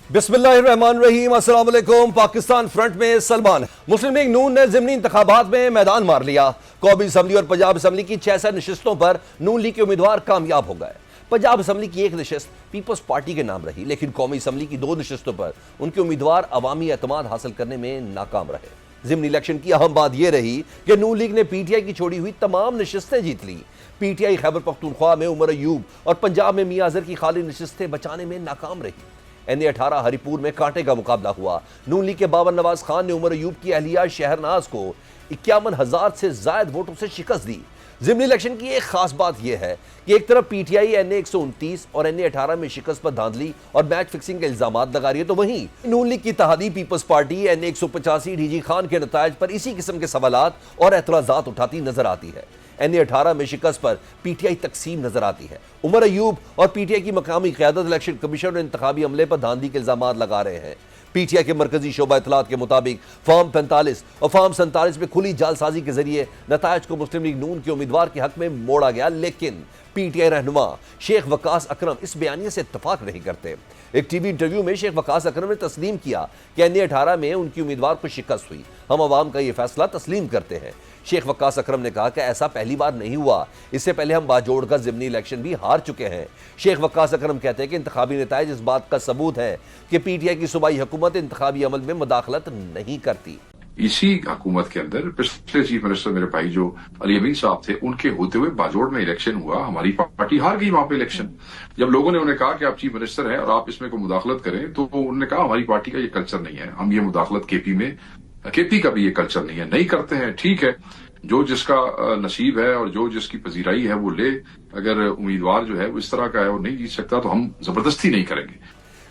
बिस्मिल्लाहिर्रहमानिर्रहीम। अस्सलाम वालेकुम। पाकिस्तान फ्रंट में सलमान। मुस्लिम लीग नून ने ज़िमनी इंतखाबात में मैदान मार लिया। कौमी असम्बली और पंजाब असम्बली की 6 नशिस्तों पर नून लीग के उम्मीदवार कामयाब हो गए। पंजाब असम्बली की एक नशिस्त पीपल्स पार्टी के नाम रही, लेकिन कौमी असम्बली की 2 नशिस्तों पर उनके उम्मीदवार अवामी एतमाद हासिल करने में नाकाम रहे। ज़िमनी इलेक्शन की अहम बात यह रही कि नून लीग ने पीटीआई की छोड़ी हुई तमाम नशिस्तें जीत ली। पीटीआई खैबर पख्तूनख्वा में उमर अयूब और पंजाब में मियां अजहर की खाली नशिस्तें बचाने में नाकाम रही। NA-18 हरिपुर में कांटे का मुकाबला हुआ। नून लीग के बाबर नवाज खान ने उमर अयूब की अहलिया शहरनाज को 51,000 से ज्यादा वोटों से शिकस्त दी। ज़िमनी इलेक्शन की एक खास बात यह है कि एक तरफ पीटीआई NA-129 और NA-18 में शिकस्त पर धांधली और मैच फिक्सिंग के इल्जाम लगा रही है, तो वहीं नून लीग की इत्तेहादी People's Party NA-185 DG Khan के नतायज पर इसी किस्म के सवालात और एतराजात उठाती नजर आती है। NA-18 में शिकस्त पर पीटीआई तकसीम नजर आती है। उमर अयूब और पीटीआई की मकामी क़यादत इलेक्शन कमीशन और इंतखाबी अमले पर धांधली के इल्जाम लगा रहे हैं। पीटीआई के मरकजी शोबा इत्तलात के मुताबिक फॉर्म 45 और फॉर्म 47 में खुली जालसाजी के जरिए नतायज को मुस्लिम लीग नून के उम्मीदवार के हक में मोड़ा गया, लेकिन पीटीआई रहनुमा शेख वकास अकरम इस बयानिए से इत्तफाक नहीं करते। एक टीवी इंटरव्यू में शेख वकास अकरम ने तस्लीम किया कि NA-18 में उनकी उम्मीदवार को शिकस्त हुई। हम अवाम का यह फैसला तस्लीम करते हैं। शेख वकास अकरम ने कहा कि ऐसा पहली बार नहीं हुआ, इससे पहले हम बाजोड़ का ज़िमनी इलेक्शन भी हार चुके हैं। शेख वकास अकरम कहते हैं कि इंतखाबी नतायज इस बात का सबूत है कि पीटीआई की सूबाई हुकूमत इंतखाबी अमल में मुदाखलत नहीं करती। इसी हुकूमत के अंदर पिछले चीफ मिनिस्टर मेरे भाई जो अली अमीन साहब थे, उनके होते हुए बाजोड़ में इलेक्शन हुआ, हमारी पार्टी हार गई वहां पे इलेक्शन। जब लोगों ने उन्हें कहा कि आप चीफ मिनिस्टर हैं और आप इसमें को मुदाखलत करें, तो उन्होंने कहा हमारी पार्टी का ये कल्चर नहीं है, हम ये मुदाखलत केपी का भी ये कल्चर नहीं करते हैं। ठीक है, जो जिसका नसीब है और जो जिसकी पजीराई है वो ले। अगर उम्मीदवार जो है वो इस तरह का है और नहीं जीत सकता तो हम जबरदस्ती नहीं करेंगे।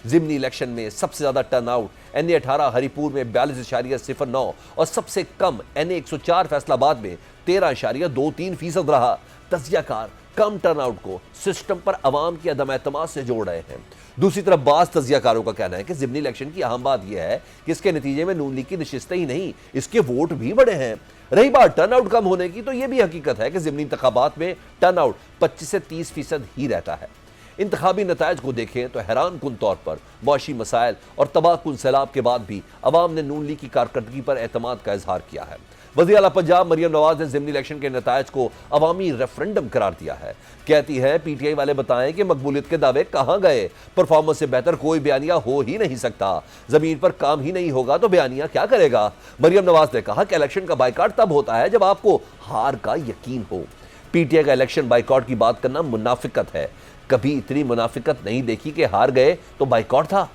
ज़िमनी इलेक्शन में सबसे ज्यादा टर्नआउट NA-18 हरिपुर में 42.09 और सबसे कम NA-104 फैसलाबाद में 13.23% रहा। तजियाकार कम टर्नआउट को सिस्टम पर अवाम की अदम एतमाद से जोड़ रहे हैं। दूसरी तरफ बाज तजियाकारों का कहना है कि ज़िमनी इलेक्शन की अहम बात यह है कि इसके नतीजे में नून लीग की नशिस्तें ही नहीं, इसके वोट भी बढ़े हैं। रही बात टर्नआउट कम होने की, तो यह भी हकीकत है कि ज़िमनी इंतखाबात में टर्नआउट 25 से 30% ही रहता है। इंतखाबी नतायज को देखें तो हैरान कुन तौर पर मुआशी मसाइल और तबाहकुन सैलाब के बाद भी अवाम ने नून लीग की कारकर्दगी पर एतमाद का इजहार किया है। वज़ीर आला पंजाब मरियम नवाज ने ज़िमनी इलेक्शन के नतायज को अवामी रेफरेंडम करार दिया है। कहती है पीटीआई वाले बताएं कि मकबूलियत के दावे कहां गए, परफॉर्मेंस से बेहतर कोई बयानिया हो ही नहीं सकता, जमीन पर काम ही नहीं होगा तो बयानिया क्या करेगा। मरियम नवाज ने कहा कि इलेक्शन का बाइकआउट तब होता है जब आपको हार का यकीन हो। पीटीआई का इलेक्शन बाइकआउट की बात करना मुनाफिकत है। कभी इतनी मुनाफिकत नहीं देखी कि हार गए तो बाइकआउट था।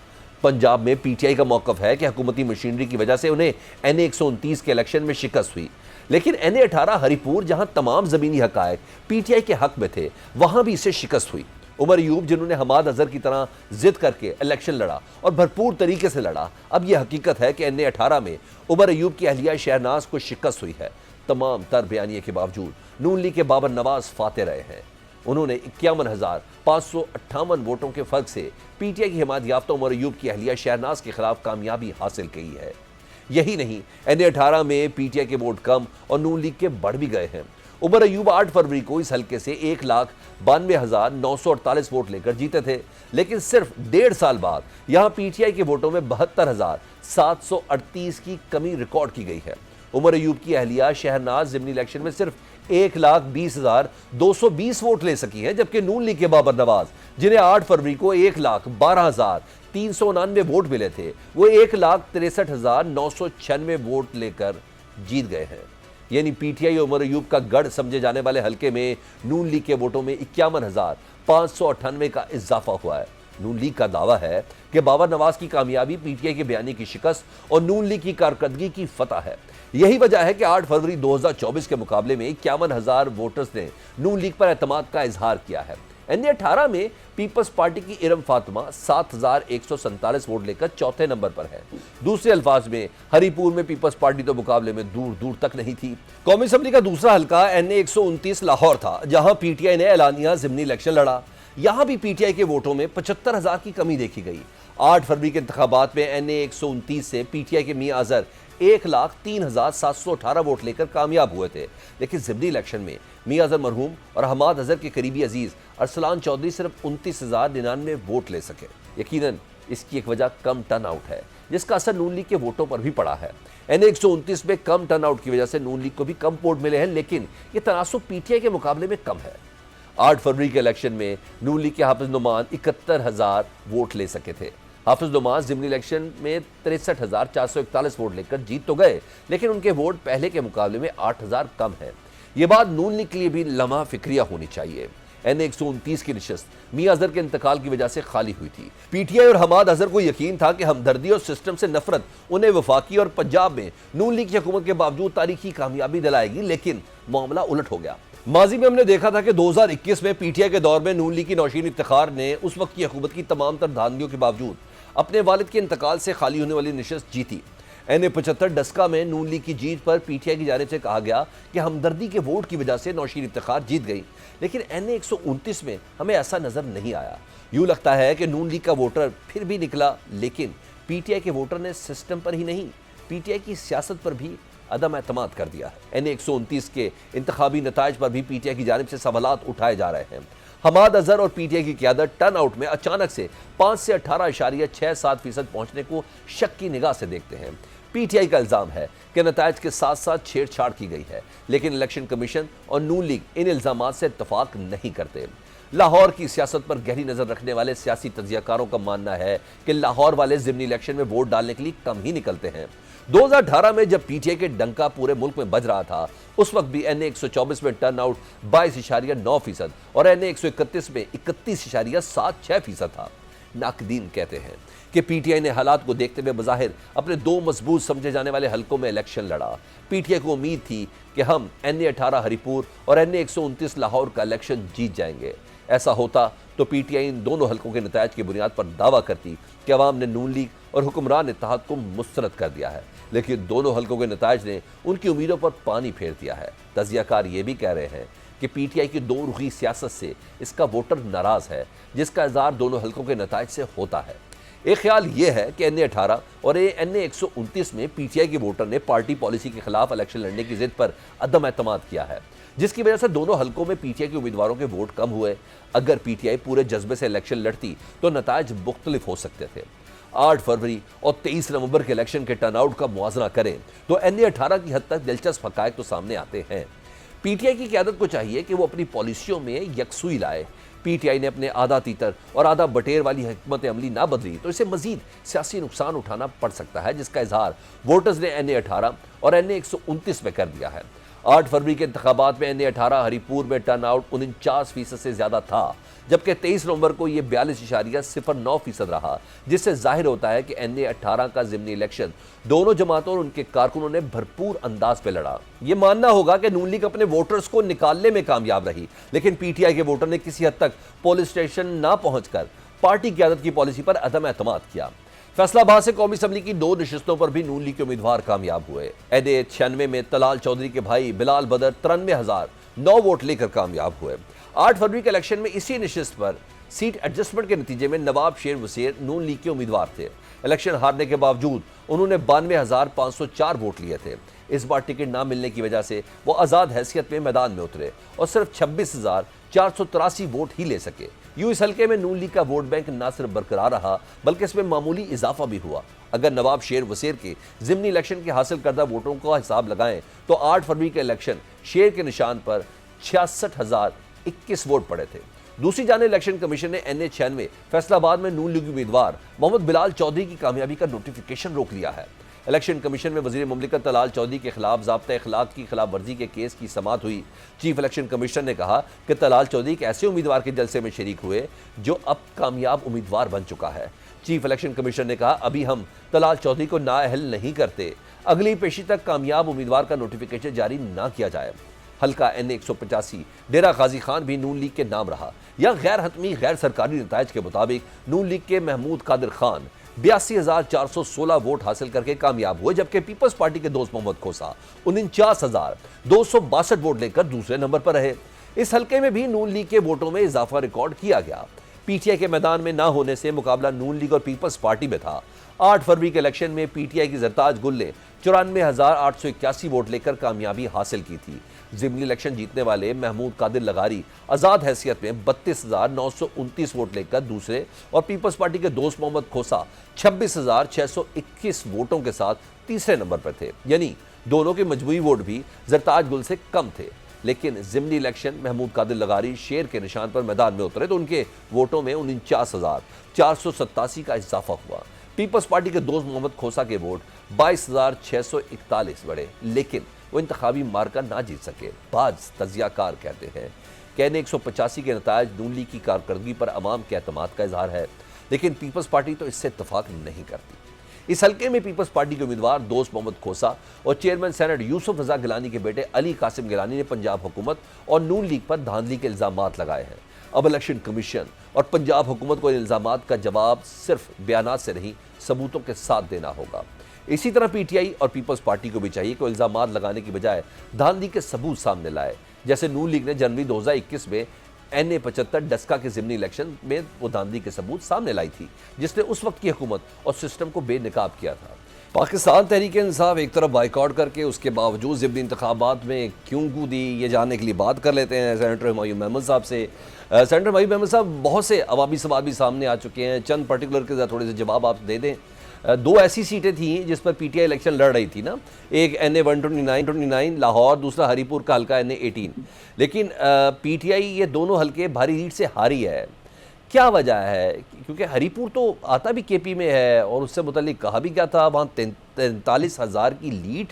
पंजाब में पीटीआई का मौकफ है कि हुकूमती मशीनरी की वजह से उन्हें NA-129 के इलेक्शन में शिकस्त हुई, लेकिन NA-18 हरिपुर जहां तमाम जमीनी हकायक पीटीआई के हक में थे, वहां भी इसे शिकस्त हुई। उमर अयूब जिन्होंने हमाद अजहर की तरह जिद करके इलेक्शन लड़ा और भरपूर तरीके से लड़ा, अब यह हकीकत है कि NA-18 में उमर अयूब की अहलिया शहरनाज को शिकस्त हुई है। तमाम तर बयानिए के बावजूद नून लीग के बाबर नवाज फाते रहे हैं। उन्होंने 51,558 वोटों के फर्क से पीटीआई की हिमायत याफ्ता उमर अयूब की अहलिया शहरनाज के खिलाफ कामयाबी हासिल की है। यही नहीं, NA-18 में पीटीआई के वोट कम और नून लीग के बढ़ भी गए हैं। उमर अयूब 8 फरवरी को इस हल्के से 1,92,948 वोट लेकर जीते थे, लेकिन सिर्फ 1.5 साल बाद यहां पीटीआई के वोटों में 72,738 की कमी रिकॉर्ड की गई है। उमर अयूब की अहलिया शहरनाज ज़िमनी इलेक्शन में सिर्फ 1,20,220 वोट ले सकी हैं, जबकि नून लीग के बाबर नवाज जिन्हें 8 फरवरी को 1,12,399 वोट मिले थे, वो 1,63,996 वोट लेकर जीत गए हैं। यानी पीटीआई उमर अयूब का गढ़ समझे जाने वाले हल्के में नून लीग के वोटों में 51,598 का इजाफा हुआ है। नून लीग का दावा है कि बाबर नवाज की कामयाबी पीटीआई के बयानी की शिकस्त और नून लीग की कारकर्दगी की फतह है। यही वजह है कि 8 फरवरी 2024 के मुकाबले में 51,000 वोटर्स ने नून लीग पर एतमाद का इजहार किया है। NA-18 में पीपल्स पार्टी की इरम फातिमा 7,147 वोट लेकर चौथे नंबर पर है। दूसरे अल्फाज में हरिपुर में पीपल्स पार्टी तो मुकाबले में दूर दूर तक नहीं थी। कौमी असम्बली का दूसरा हल्का NA-129 लाहौर था, जहां पीटीआई ने एलानिया ज़िमनी इलेक्शन लड़ा। यहां भी पीटीआई के वोटों में 75,000 की कमी देखी गई। 8 फरवरी के इंतखाबात में NA-129 से पीटीआई के मियां अजहर 1,03,718 वोट लेकर कामयाब हुए थे, लेकिन ज़िमनी इलेक्शन में मियां अजहर मरहूम और हमाद अजहर के करीबी अजीज अरसलान चौधरी सिर्फ 29,099 वोट ले सके। यकीनन इसकी एक वजह कम टर्नआउट है, जिसका असर नून लीग के वोटों पर भी पड़ा है। एनए 129 में कम टर्नआउट की वजह से नून लीग को भी कम वोट मिले हैं, लेकिन ये तनासुब पीटीआई के मुकाबले में कम है। 8 फरवरी के इलेक्शन में नून लीग के हाफिज नुमान 71,000 वोट ले सके थे। हाफिज नुमान ज़िमनी इलेक्शन में 63,441 वोट लेकर जीत तो गए, लेकिन उनके वोट पहले के मुकाबले में 8,000 कम है। ये बात नून लीग के लिए भी लम्हा फिक्रिया होनी चाहिए। एनए 129 की नशिस्त मियां अजहर के इंतकाल की वजह से खाली हुई थी। पीटीआई और हमाद अजहर को यकीन था कि हमदर्दी और सिस्टम से नफरत उन्हें वफाकी और पंजाब में नून लीग की हुकूमत के बावजूद तारीखी कामयाबी दिलाएगी, लेकिन मामला उलट हो गया। माजी में हमने देखा था कि 2021 में पीटीआई के दौर में नून लीग की नौशीन इफ्तिखार ने उस वक्त की हुकूमत की तमाम तर धांधलियों के बावजूद अपने वालिद के इंतकाल से खाली होने वाली नशिस्त जीती। एनए 75 डस्का में नून लीग की जीत पर पीटीआई की जानिब से कहा गया कि हमदर्दी के वोट की वजह से नौशीन इफ्तिखार जीत गई, लेकिन एनए 129 में हमें ऐसा नजर नहीं आया। यूं लगता है कि नून लीग का वोटर फिर भी निकला, लेकिन पीटीआई के वोटर ने सिस्टम पर ही नहीं, पीटीआई की सियासत पर भी अदम एतमाद कर दिया है। एनए 129 के इंतखाबी नताइज पर भी पीटीआई की जानिब से सवालात उठाए जा रहे हैं। हमाद अजहर और पीटीआई की क़यादत टर्नआउट में अचानक से 5 से 18.67% पहुंचने को शक की निगाह से देखते हैं। पीटीआई का इल्जाम है कि नताइज के साथ साथ छेड़छाड़ की गई है, लेकिन इलेक्शन कमीशन और नून लीग इन इल्जामात से इत्तफाक नहीं करते। लाहौर की सियासत पर गहरी नजर रखने वाले सियासी तज्जियाकारों का मानना है कि लाहौर वाले ज़िमनी इलेक्शन में वोट डालने के लिए कम ही निकलते हैं। 2018 में जब पीटीआई के डंका पूरे मुल्क में बज रहा था, उस वक्त भी एनए 124 में टर्नआउट 22.9% और एनए 131 में 31.76% था। नाकदीन कहते हैं कि पीटीआई ने हालात को देखते हुए बज़ाहिर अपने 2 मजबूत समझे जाने वाले हलकों में इलेक्शन लड़ा। पीटीआई को उम्मीद थी कि हम एनए 18 हरिपुर और एनए 129 लाहौर का इलेक्शन जीत जाएंगे। ऐसा होता तो पीटीआई इन दोनों हलकों के नतायज की बुनियाद पर दावा करती कि अवाम ने नून लीग और हुक्मरान इत्तेहाद को मुस्तरद कर दिया है, लेकिन दोनों हलकों के नतायज ने उनकी उम्मीदों पर पानी फेर दिया है। तज्जियाकार ये भी कह रहे हैं कि पीटीआई की 2 रुखी सियासत से इसका वोटर नाराज है, जिसका इज़हार दोनों हलकों के नतायज से होता है। एक ख्याल यह है कि एनए 18 और एनए 129 में पीटीआई के वोटर ने पार्टी पॉलिसी के खिलाफ इलेक्शन लड़ने की जिद पर अदम एतमाद किया है, जिसकी वजह से दोनों हलकों में पीटीआई के उम्मीदवारों के वोट कम हुए। अगर पीटीआई पूरे जज्बे से इलेक्शन लड़ती तो नतायज मुख्तलिफ हो सकते थे। 8 फरवरी और 23 नवंबर के इलेक्शन के टर्नआउट का मुआवजा करें तो एनए 18 की हद तक दिलचस्प हकायक तो सामने आते हैं। पीटीआई की क़यादत को चाहिए कि वो अपनी पॉलिसियों में यकसुई लाए। पीटीआई ने अपने आधा तीतर और आधा बटेर वाली हिकमत अमली ना बदली तो इसे मजीद सियासी नुकसान उठाना पड़ सकता है, जिसका इजहार वोटर्स ने एनए 18 और एनए 129 में कर दिया है। 8 फरवरी के इंतखाबात में एनए 18 हरिपुर में टर्नआउट 49% से ज्यादा था, जबकि 23 नवंबर को यह 42.09% रहा, जिससे जाहिर होता है कि एनए 18 का ज़िमनी इलेक्शन दोनों जमातों और उनके कारकुनों ने भरपूर अंदाज पे लड़ा। यह मानना होगा कि नून लीग अपने वोटर्स को निकालने में कामयाब रही, लेकिन पीटीआई के वोटर ने किसी हद तक पुलिस स्टेशन ना पहुंचकर पार्टी क़यादत की पॉलिसी पर अदम एतमाद किया। फैसलाबाद से कौमी असम्बली की 2 नशिस्तों पर भी नून लीग के उम्मीदवार कामयाब हुए। एनए 96 में तलाल चौधरी के भाई बिलाल बदर 93,009 वोट लेकर कामयाब हुए। 8 फरवरी के इलेक्शन में इसी नशिस्त पर सीट एडजस्टमेंट के नतीजे में नवाब शेर वसीर नून लीग के उम्मीदवार थे। इलेक्शन हारने के बावजूद उन्होंने 92,504 वोट लिए थे। इस बार टिकट ना मिलने की वजह से वो आज़ाद हैसियत में मैदान में उतरे और सिर्फ 26,483 वोट ही ले सके। यूं इस हल्के में नून लीग का वोट बैंक न सिर्फ बरकरार रहा, बल्कि इसमें मामूली इजाफा भी हुआ। अगर नवाब शेर वसीर के ज़िमनी इलेक्शन के हासिल करदा वोटों का हिसाब लगाएं तो 8 फरवरी का इलेक्शन शेर के निशान पर 66,021 वोट पड़े थे। दूसरी जाने इलेक्शन कमीशन ने एनए 96 फैसलाबाद में नून लीग उम्मीदवार मोहम्मद बिलाल चौधरी की कामयाबी का नोटिफिकेशन रोक लिया है। इलेक्शन कमीशन में वजीर मुमलिकत तलाल चौधरी के खिलाफ ज़ाब्ता अखलाक की खिलाफ वर्जी के केस की समाअत हुई। चीफ इलेक्शन कमीशन ने कहा कि तलाल चौधरी एक ऐसे उम्मीदवार के जलसे में शरीक हुए जो अब कामयाब उम्मीदवार बन चुका है। चीफ इलेक्शन कमीशन ने कहा, अभी हम तलाल चौधरी को नाअहल नहीं करते, अगली पेशी तक कामयाब उम्मीदवार का नोटिफिकेशन जारी ना किया जाए। हल्का एनए 185 डेरा गाजी खान भी नून लीग के नाम रहा। यह गैर हतमी गैर सरकारी नताइज के मुताबिक नून लीग के महमूद कादिर खान 82,416 वोट हासिल करके कामयाब हुए, जबकि पीपल्स पार्टी के दोस्त मोहम्मद खोसा 49,262 वोट लेकर दूसरे नंबर पर रहे। इस हल्के में भी नून लीग के वोटों में इजाफा रिकॉर्ड किया गया। पीटीआई के मैदान में ना होने से मुकाबला नून लीग और पीपल्स पार्टी में था। 8 फरवरी के इलेक्शन में पीटीआई की जरताज गुल ने 94,881 वोट लेकर कामयाबी हासिल की थी। जिमनी इलेक्शन जीतने वाले महमूद कादिर लगारी आजाद हैसियत में 32,929 वोट लेकर दूसरे और पीपल्स पार्टी के दोस्त मोहम्मद खोसा 26,621 वोटों के साथ तीसरे नंबर पर थे। यानी दोनों के मजमूई वोट भी जरताज गुल से कम थे। लेकिन जिमनी इलेक्शन महमूद कादिर लगारी शेर के निशान पर मैदान में उतरे तो उनके वोटों में 49,487 का इजाफा हुआ। पीपल्स पार्टी के दोस्त मोहम्मद खोसा के वोट 22,641 बढ़े, लेकिन वो इंतखाबी मार्का ना जीत सके। बाज तजियाकार कहते हैं कि NA-185 के नतायज नून लीग की कारकर्दगी पर अवाम के एतमाद का इजहार है, लेकिन पीपल्स पार्टी तो इससे इत्तफाक नहीं करती। इस हल्के में पीपल्स पार्टी के उम्मीदवार दोस्त मोहम्मद खोसा और चेयरमैन सेनेट यूसुफ रजा गिलानी के बेटे अली कासिम गिलानी ने पंजाब हुकूमत और नून लीग पर धांधली के इल्जाम लगाए हैं। अब इलेक्शन कमीशन और पंजाब हुकूमत को इन इल्जाम का जवाब सिर्फ बयानात से नहीं, सबूतों के साथ देना होगा। इसी तरह पीटीआई और पीपल्स पार्टी को भी चाहिए कि इल्जाम लगाने की बजाय धांधली के सबूत सामने लाए। जैसे नून लीग ने जनवरी 2021 में NA-75 डस्का के जिमनी इलेक्शन में वो धांधली के सबूत सामने लाई थी, जिसने उस वक्त की हुकूमत और सिस्टम को बेनकाब किया था। पाकिस्तान तहरीक इंसाफ एक तरफ बाइकआउट करके उसके बावजूद जिमनी इंतखाबात में क्यों कूदी, ये जानने के लिए बात कर लेते हैं सेनेटर हुमायूं महमूद साहब से। सेनेटर हुमायूं महमूद साहब, बहुत से अवामी सवाल भी सामने आ चुके हैं, चंद पर्टिकुलर के थोड़े से जवाब आप दे दें। 2 ऐसी सीटें थी जिस पर पीटीआई इलेक्शन लड़ रही थी ना, एक NA-129 लाहौर, दूसरा हरीपुर का हल्का NA-18, लेकिन पीटीआई ये दोनों हल्के भारी लीड से हारी है। क्या वजह है? क्योंकि हरीपुर तो आता भी केपी में है और उससे मुतालिक कहा भी क्या था, वहाँ 43,000 की लीड,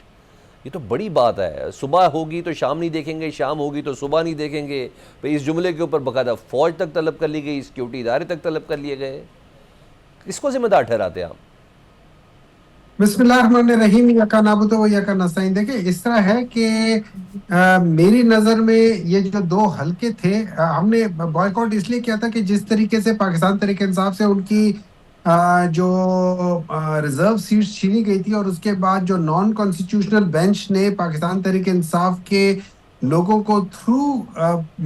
ये तो बड़ी बात है। सुबह होगी तो शाम नहीं देखेंगे, शाम होगी तो सुबह नहीं देखेंगे। भाई इस जुमले के ऊपर बाकायदा फौज तक तलब कर ली गई, सिक्योरिटी इदारे तक तलब कर लिए गए। किसको जिम्मेदार ठहराते हैं आप? बिस्मिल्लाहिर्रहमानिर्रहीम, यका नाबुदु व यका नस्तईन। देखिए, इस तरह है कि मेरी नज़र में ये जो 2 हल्के थे, हमने बॉयकॉट इसलिए किया था कि जिस तरीके से पाकिस्तान तहरीक इंसाफ से उनकी जो रिजर्व सीट्स छीनी गई थी और उसके बाद जो नॉन कॉन्स्टिट्यूशनल बेंच ने पाकिस्तान तहरीक इंसाफ के लोगों को थ्रू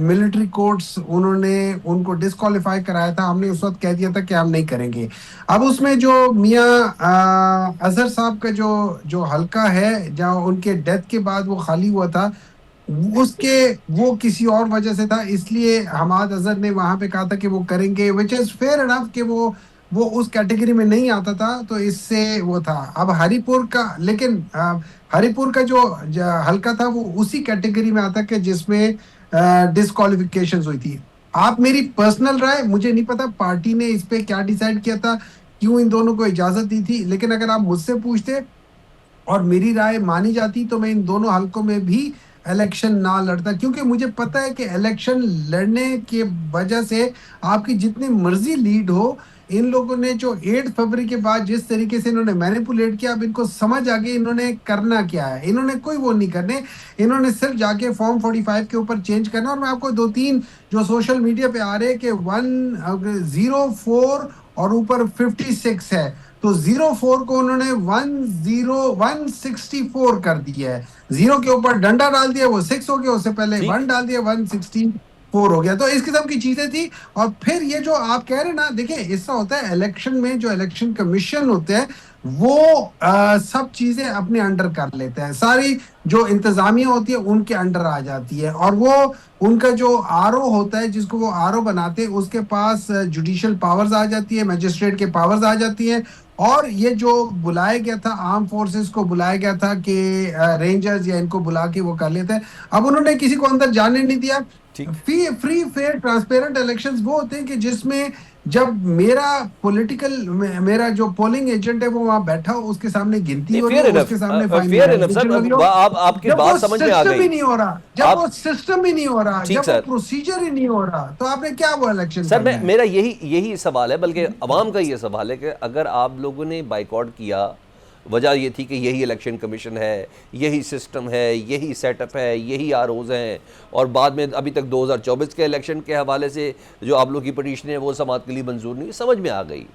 मिलिट्री कोर्ट्स उन्होंने उनको डिस्क्वालीफाई कराया था, हमने उस वक्त कह दिया था कि हम नहीं करेंगे। अब उसमें जो मियां अजहर साहब का जो हल्का है, जहां उनके डेथ के बाद वो खाली हुआ था, वो किसी और वजह से था, इसलिए हमाद अजहर ने वहां पे कहा था कि वो करेंगे, विच इज फेयर इनफ कि वो उस कैटेगरी में नहीं आता था, तो इससे वो था। अब हरीपुर का, लेकिन हरीपुर का जो हल्का था वो उसी कैटेगरी में आता कि जिसमें डिस्क्वालिफिकेशन हुई थी। आप मेरी पर्सनल राय, मुझे नहीं पता पार्टी ने इस पे क्या डिसाइड किया था, क्यों इन दोनों को इजाजत दी थी, लेकिन अगर आप मुझसे पूछते और मेरी राय मानी जाती तो मैं इन दोनों हल्कों में भी इलेक्शन ना लड़ता, क्योंकि मुझे पता है कि इलेक्शन लड़ने के वजह से आपकी जितनी मर्जी लीड हो, इन लोगों ने जो 8 फरवरी के बाद जिस तरीके से इन्होंने मैनिपुलेट किया, अब इनको समझ आ गई इन्होंने करना क्या है। इन्होंने कोई वो नहीं करने, इन्होंने सिर्फ जाके फॉर्म 45 के ऊपर चेंज करना। और मैं आपको 2-3 जो सोशल मीडिया पे आ रहे हैं कि 104 और ऊपर 56 है, तो 04 को उन्होंने 164 कर दिया है। 0 के ऊपर डंडा डाल दिया, वो 6 हो गया, उससे पहले 1 डाल दिया, 164 हो गया। तो इस किस्म की चीजें थी। और फिर ये जो आप कह रहे हैं ना, देखिए ऐसा होता है इलेक्शन में, जो इलेक्शन कमीशन होते हैं वो सब चीजें अपने अंडर कर लेते हैं, सारी जो इंतजामिया होती है उनके अंडर आ जाती है, और वो उनका जो आरओ होता है, जिसको वो आरओ बनाते हैं, उसके पास जुडिशियल पावर्स आ जाती है, मजिस्ट्रेट के पावर्स आ जाती है। और ये जो बुलाया गया था, आर्म फोर्सेस को बुलाया गया था कि रेंजर्स या इनको बुला के वो कर लेते हैं, अब उन्होंने किसी को अंदर जाने नहीं दिया। फ्री फेयर ट्रांसपेरेंट इलेक्शंस वो होते हैं कि जिसमें जब मेरा जो पोलिंग एजेंट है वो वहां बैठा हो, उसके सामने गिनती हो रही है, उसके सामने आपकी बात समझ में आ गई। ही नहीं हो रहा, जब वो सिस्टम ही नहीं हो रहा, जब वो प्रोसीजर ही नहीं हो रहा, तो आपने क्या वो इलेक्शन? सर, मेरा यही सवाल है, बल्कि अवाम का ये सवाल है कि अगर आप लोगों ने बाइकआउट किया, वजह ये थी कि यही इलेक्शन कमीशन है, यही सिस्टम है, यही सेटअप है, यही आरओज़ हैं, और बाद में अभी तक 2024 के इलेक्शन के हवाले से जो आप लोग की पटिशन है वो समाअत के लिए मंजूर नहीं, समझ में आ गई।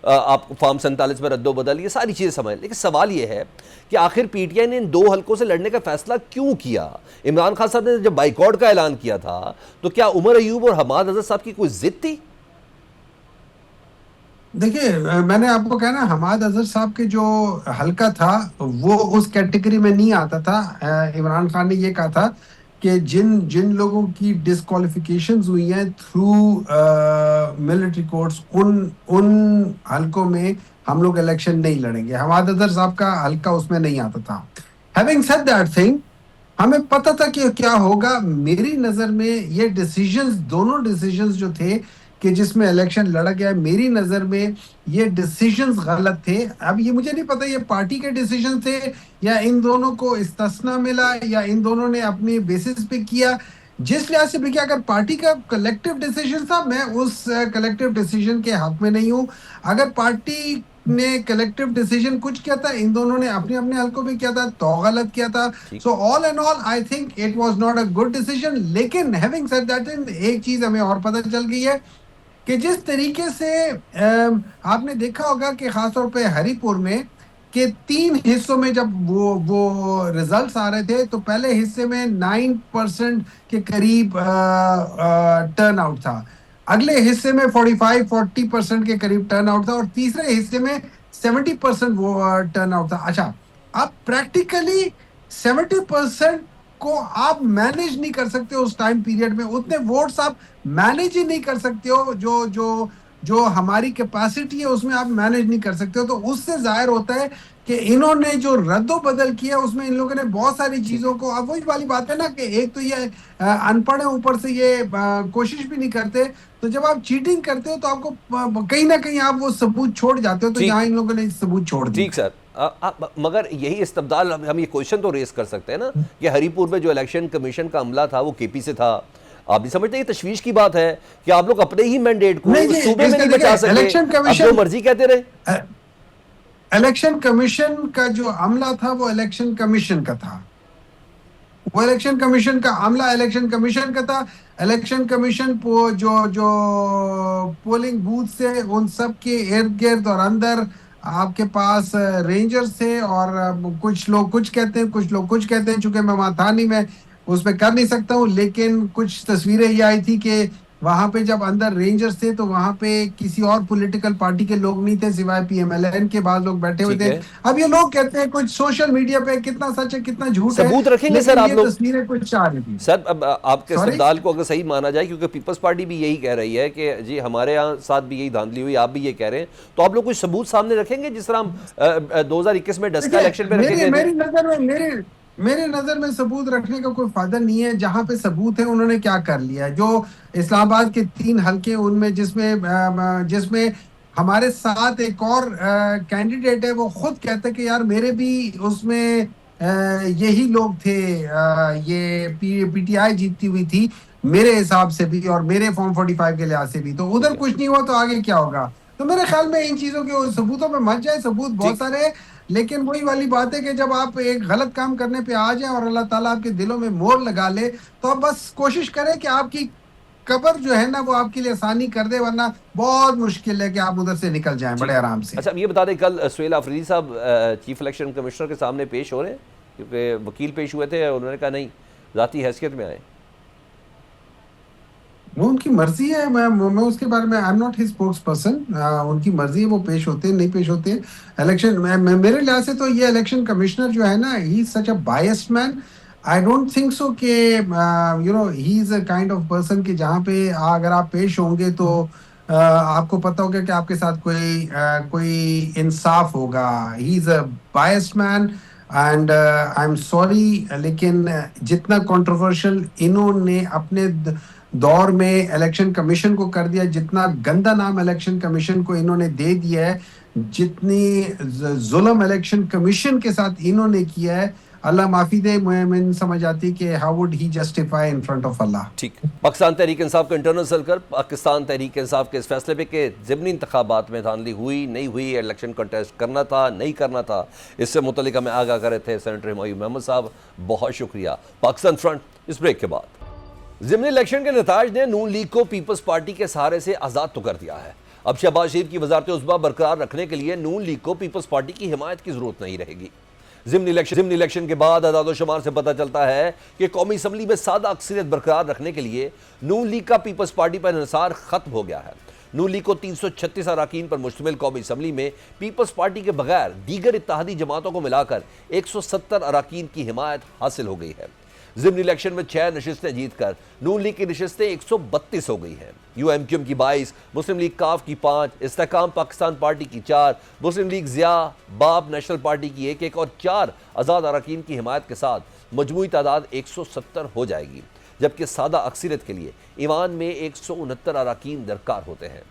आप फॉर्म 47 में रद्दोबदल, ये सारी चीज़ें समझ। लेकिन सवाल ये है कि आखिर पीटीआई ने इन 2 हल्कों से लड़ने का फैसला क्यों किया? इमरान खान साहब ने जब बाइकआउट का ऐलान किया था तो क्या उमर अयूब और हमाद अजहर साहब की कोई जिद थी? देखिए मैंने आपको कहा ना, हमाद अजहर साहब के जो हल्का था वो उस कैटेगरी में नहीं आता था। इमरान खान ने ये कहा था कि जिन जिन लोगों की डिस्क्वालिफिकेशंस हुई हैं थ्रू मिलिट्री कोर्ट्स, उन उन हलकों में हम लोग इलेक्शन नहीं लड़ेंगे। हमाद अजहर साहब का हल्का उसमें नहीं आता था। हैविंग सेड दैट थिंग, हमें पता था कि क्या होगा। मेरी नजर में ये डिसीजंस, दोनों डिसीजंस जो थे कि जिसमें इलेक्शन लड़ा गया, मेरी नजर में ये डिसीजंस गलत थे। अब ये मुझे नहीं पता ये पार्टी के डिसीजन थे या इन दोनों को इस्तिस्ना मिला या इन दोनों ने अपनी बेसिस पे किया। जिस लिहाज से भी किया, अगर पार्टी का कलेक्टिव डिसीजन था, मैं उस कलेक्टिव डिसीजन के हक में नहीं हूं। अगर पार्टी ने कलेक्टिव डिसीजन कुछ किया था, इन दोनों ने अपने अपने हल्कों में किया था, तो गलत किया था। So all and all I think it was not a good decision. लेकिन हैविंग सेड दैट, एक चीज हमें और पता चल गई है कि जिस तरीके से आपने देखा होगा कि खासतौर पे हरिपुर में के 3 हिस्सों में जब वो रिजल्ट्स आ रहे थे, तो पहले हिस्से में 9% के करीब टर्न आउट था, अगले हिस्से में 45-40% के करीब टर्न आउट था, और तीसरे हिस्से में 70% वो टर्न आउट था। अच्छा, अब प्रैक्टिकली 70% को आप मैनेज नहीं कर सकते उस टाइम पीरियड में, उतने वोट्स आप मैनेज ही नहीं कर सकते हो। जो जो जो हमारी कैपेसिटी है उसमें आप मैनेज नहीं कर सकते हो। तो उससे जाहिर होता है कि इन्होंने जो रद्दो बदल किया उसमें इन लोगों ने बहुत सारी चीजों को, अब वही वाली बात है ना कि एक तो ये अनपढ़ है, ऊपर से ये कोशिश भी नहीं करते। तो जब आप चीटिंग करते हो तो आपको कहीं ना कहीं आप वो सबूत छोड़ जाते हो। तो यहाँ इन लोगों ने सबूत छोड़ दिया। ठीक सर, मगर यही इस्तबदाल, हम ये क्वेश्चन तो रेस कर सकते हैं ना कि हरिपुर में जो इलेक्शन कमीशन का अमला था वो केपी से था। आप भी समझते हैं ये तशवीश की बात है कि आप लोग अपने ही मैंडेट को सूबे में नहीं बचा सकते, इलेक्शन कमीशन जो मर्जी कहते रहे। इलेक्शन कमीशन का जो अमला था वो इलेक्शन कमीशन का था, वो इलेक्शन कमीशन का अमला इलेक्शन कमीशन का था। इलेक्शन कमीशन जो जो पोलिंग बूथ से उन सब के इर्द गिर्द और अंदर आपके पास रेंजर्स थे, और कुछ लोग कुछ कहते हैं, कुछ लोग कुछ कहते हैं। चूंकि मैं वहां था नहीं, मैं उस पर कर नहीं सकता हूँ, लेकिन कुछ तस्वीरें ये आई थी कि वहां पे जब अंदर रेंजर्स थे तो वहां पे किसी और पॉलिटिकल पार्टी के लोग नहीं थे सिवाय पीएमएलएन के, बाद लोग बैठे हुए थे। अब ये लोग कहते हैं कुछ सोशल मीडिया पे, कितना सच है कितना झूठ है, सबूत रखेंगे सर आप लोग। तस्वीरें कुछ आ रही थी सर, अब आपके इस्तदलाल को अगर सही माना जाए, क्योंकि पीपल्स पार्टी भी यही कह रही है कि जी हमारे यहाँ साथ भी यही धांधली हुई, आप भी ये कह रहे हैं, तो आप लोग कुछ सबूत सामने रखेंगे जिस तरह हम 2021 में डस्का इलेक्शन पे रखेंगे? मेरे नजर में सबूत रखने का कोई फायदा नहीं है। जहां पे सबूत है उन्होंने क्या कर लिया है। जो इस्लामाबाद के 3 हलके उनमें जिसमें हमारे साथ एक और कैंडिडेट है, वो खुद कहते कि यार मेरे भी उसमें यही लोग थे, ये पीटीआई जीतती हुई थी मेरे हिसाब से भी और मेरे फॉर्म 45 के लिहाज से भी। तो उधर कुछ नहीं हुआ तो आगे क्या होगा? तो मेरे ख्याल में इन चीजों के सबूतों पे मत जाए, सबूत बहुत सारे हैं। लेकिन वही वाली बात है कि जब आप एक गलत काम करने पे आ जाए और अल्लाह ताला आपके दिलों में मोहर लगा ले, तो आप बस कोशिश करें कि आपकी कब्र जो है ना वो आपके लिए आसानी कर दे, वरना बहुत मुश्किल है कि आप उधर से निकल जाएं बड़े आराम से। अच्छा, ये बता दें, कल सुहेल अफरीदी साहब चीफ इलेक्शन कमिश्नर के सामने पेश हो रहे हैं, क्योंकि वकील पेश हुए थे, उन्होंने कहा नहीं, ज़ाती हैसियत में आए। वो उनकी मर्जी है, मैं उसके बारे में I am not his spokes person. उनकी मर्जी है, वो पेश होते हैं नहीं पेश होते हैं इलेक्शन। मेरे लिहाज से तो ये इलेक्शन कमिश्नर जो है ना, he is such a biased man. I don't think so कि you know he is a kind of person कि जहाँ पे अगर आप पेश होंगे तो आपको पता होगा कि आपके साथ कोई इंसाफ होगा। ही is a biased man and I am sorry, लेकिन जितना कंट्रोवर्शियल इन्होंने अपने दौर में इलेक्शन कमीशन को कर दिया, जितना गंदा नाम इलेक्शन कमीशन को इन्होंने दे दिया है, जितनी जुल्म इलेक्शन कमीशन के साथ इन्होंने किया है, अल्लाह माफी दे, मैं समझ आती कि how would he justify in front of अल्लाह। ठीक, पाकिस्तान तहरीक इंसाफ का इंटरनल सर्कल, पाकिस्तान तहरीक इंसाफ के इस फैसले पे कि ज़िमनी इंतखाबात में धांधली हुई नहीं हुई, इलेक्शन कंटेस्ट करना था नहीं करना था, इससे मुतल्लिक हमें आगाह कर रहे थे सेनेटर हुमायूं महमूद साहब। बहुत शुक्रिया। पाकिस्तान फ्रंट इस ब्रेक के बाद। ज़िमनी इलेक्शन के नताज ने नून लीग को पीपल्स पार्टी के सहारे से आज़ाद तो कर दिया है। अब शहबाज शरीफ की वजारत उज़्मा बरकरार रखने के लिए नून लीग को पीपल्स पार्टी की हिमायत की जरूरत नहीं रहेगी। ज़िमनी इलेक्शन के बाद अदाद-ओ-शुमार से पता चलता है कि कौमी असम्बली में सादा अक्सरियत बरकरार रखने के लिए नून लीग का पीपल्स पार्टी पर इंहिसार खत्म हो गया है। नून लीग को 336 अराकीन पर मुश्तमिल कौमी असम्बली में पीपल्स पार्टी के बगैर दीगर इत्तेहादी जमातों को मिलाकर 170 अराकीन की हिमायत हासिल हो गई है। ज़िमनी इलेक्शन में 6 नशिस्तें जीतकर नून लीग की नशिस्तें 132 हो गई हैं। UMQM की 22, मुस्लिम लीग काफ की 5, इस्तेहकाम पाकिस्तान पार्टी की 4, मुस्लिम लीग ज़िया बाब नेशनल पार्टी की 1 और 4 आज़ाद अराकीन की हिमायत के साथ मजमूई तादाद 170 हो जाएगी, जबकि सादा अक्सरियत के लिए ईवान में 169 अराकीन दरकार होते हैं।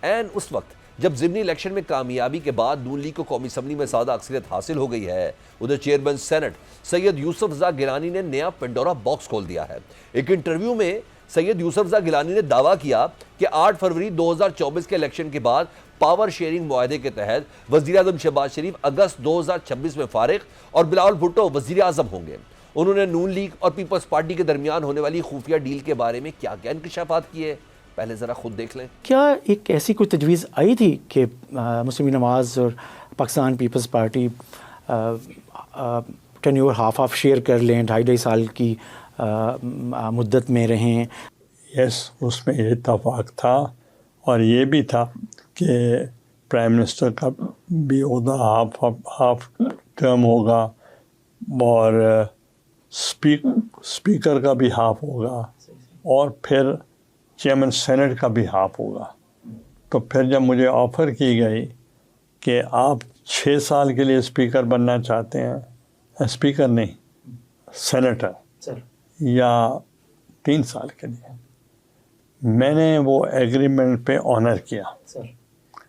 एन उस वक्त जब ज़िमनी इलेक्शन में कामयाबी के बाद नून लीग को कौमी असम्बली में सादा अक्सरियत हासिल हो गई है, उधर चेयरमैन सेनेट सैयद यूसुफ रज़ा गिलानी ने नया पेंडोरा बॉक्स खोल दिया है। एक इंटरव्यू में सैयद यूसुफ रज़ा गिलानी ने दावा किया कि 8 फरवरी 2024 के इलेक्शन के बाद पावर शेयरिंग मुआहदे के तहत वज़ीर आज़म शहबाज शरीफ अगस्त 2026 में फारिग और बिलावल भुट्टो वज़ीर आज़म होंगे। उन्होंने नून लीग और पीपल्स पार्टी के दरमियान होने वाली खुफिया डील के बारे में क्या क्या इंकशाफात किए, पहले ज़रा खुद देख लें। क्या एक ऐसी कोई तजवीज़ आई थी कि मुस्लिम नवाज़ और Pakistan Peoples Party tenure half share कर लें, 2.5 साल की मुद्दत में रहें? यस, उसमें इत्तेफाक था और ये भी था कि प्राइम मिनिस्टर का भी ओहदा हाफ टर्म होगा और स्पीकर का भी हाफ होगा और फिर चेयरमैन सेनेट का भी हाफ होगा। तो फिर जब मुझे ऑफ़र की गई कि आप 6 साल के लिए स्पीकर बनना चाहते हैं, स्पीकर नहीं सेनेटर सर, या 3 साल के लिए, मैंने वो एग्रीमेंट पे ऑनर किया सर।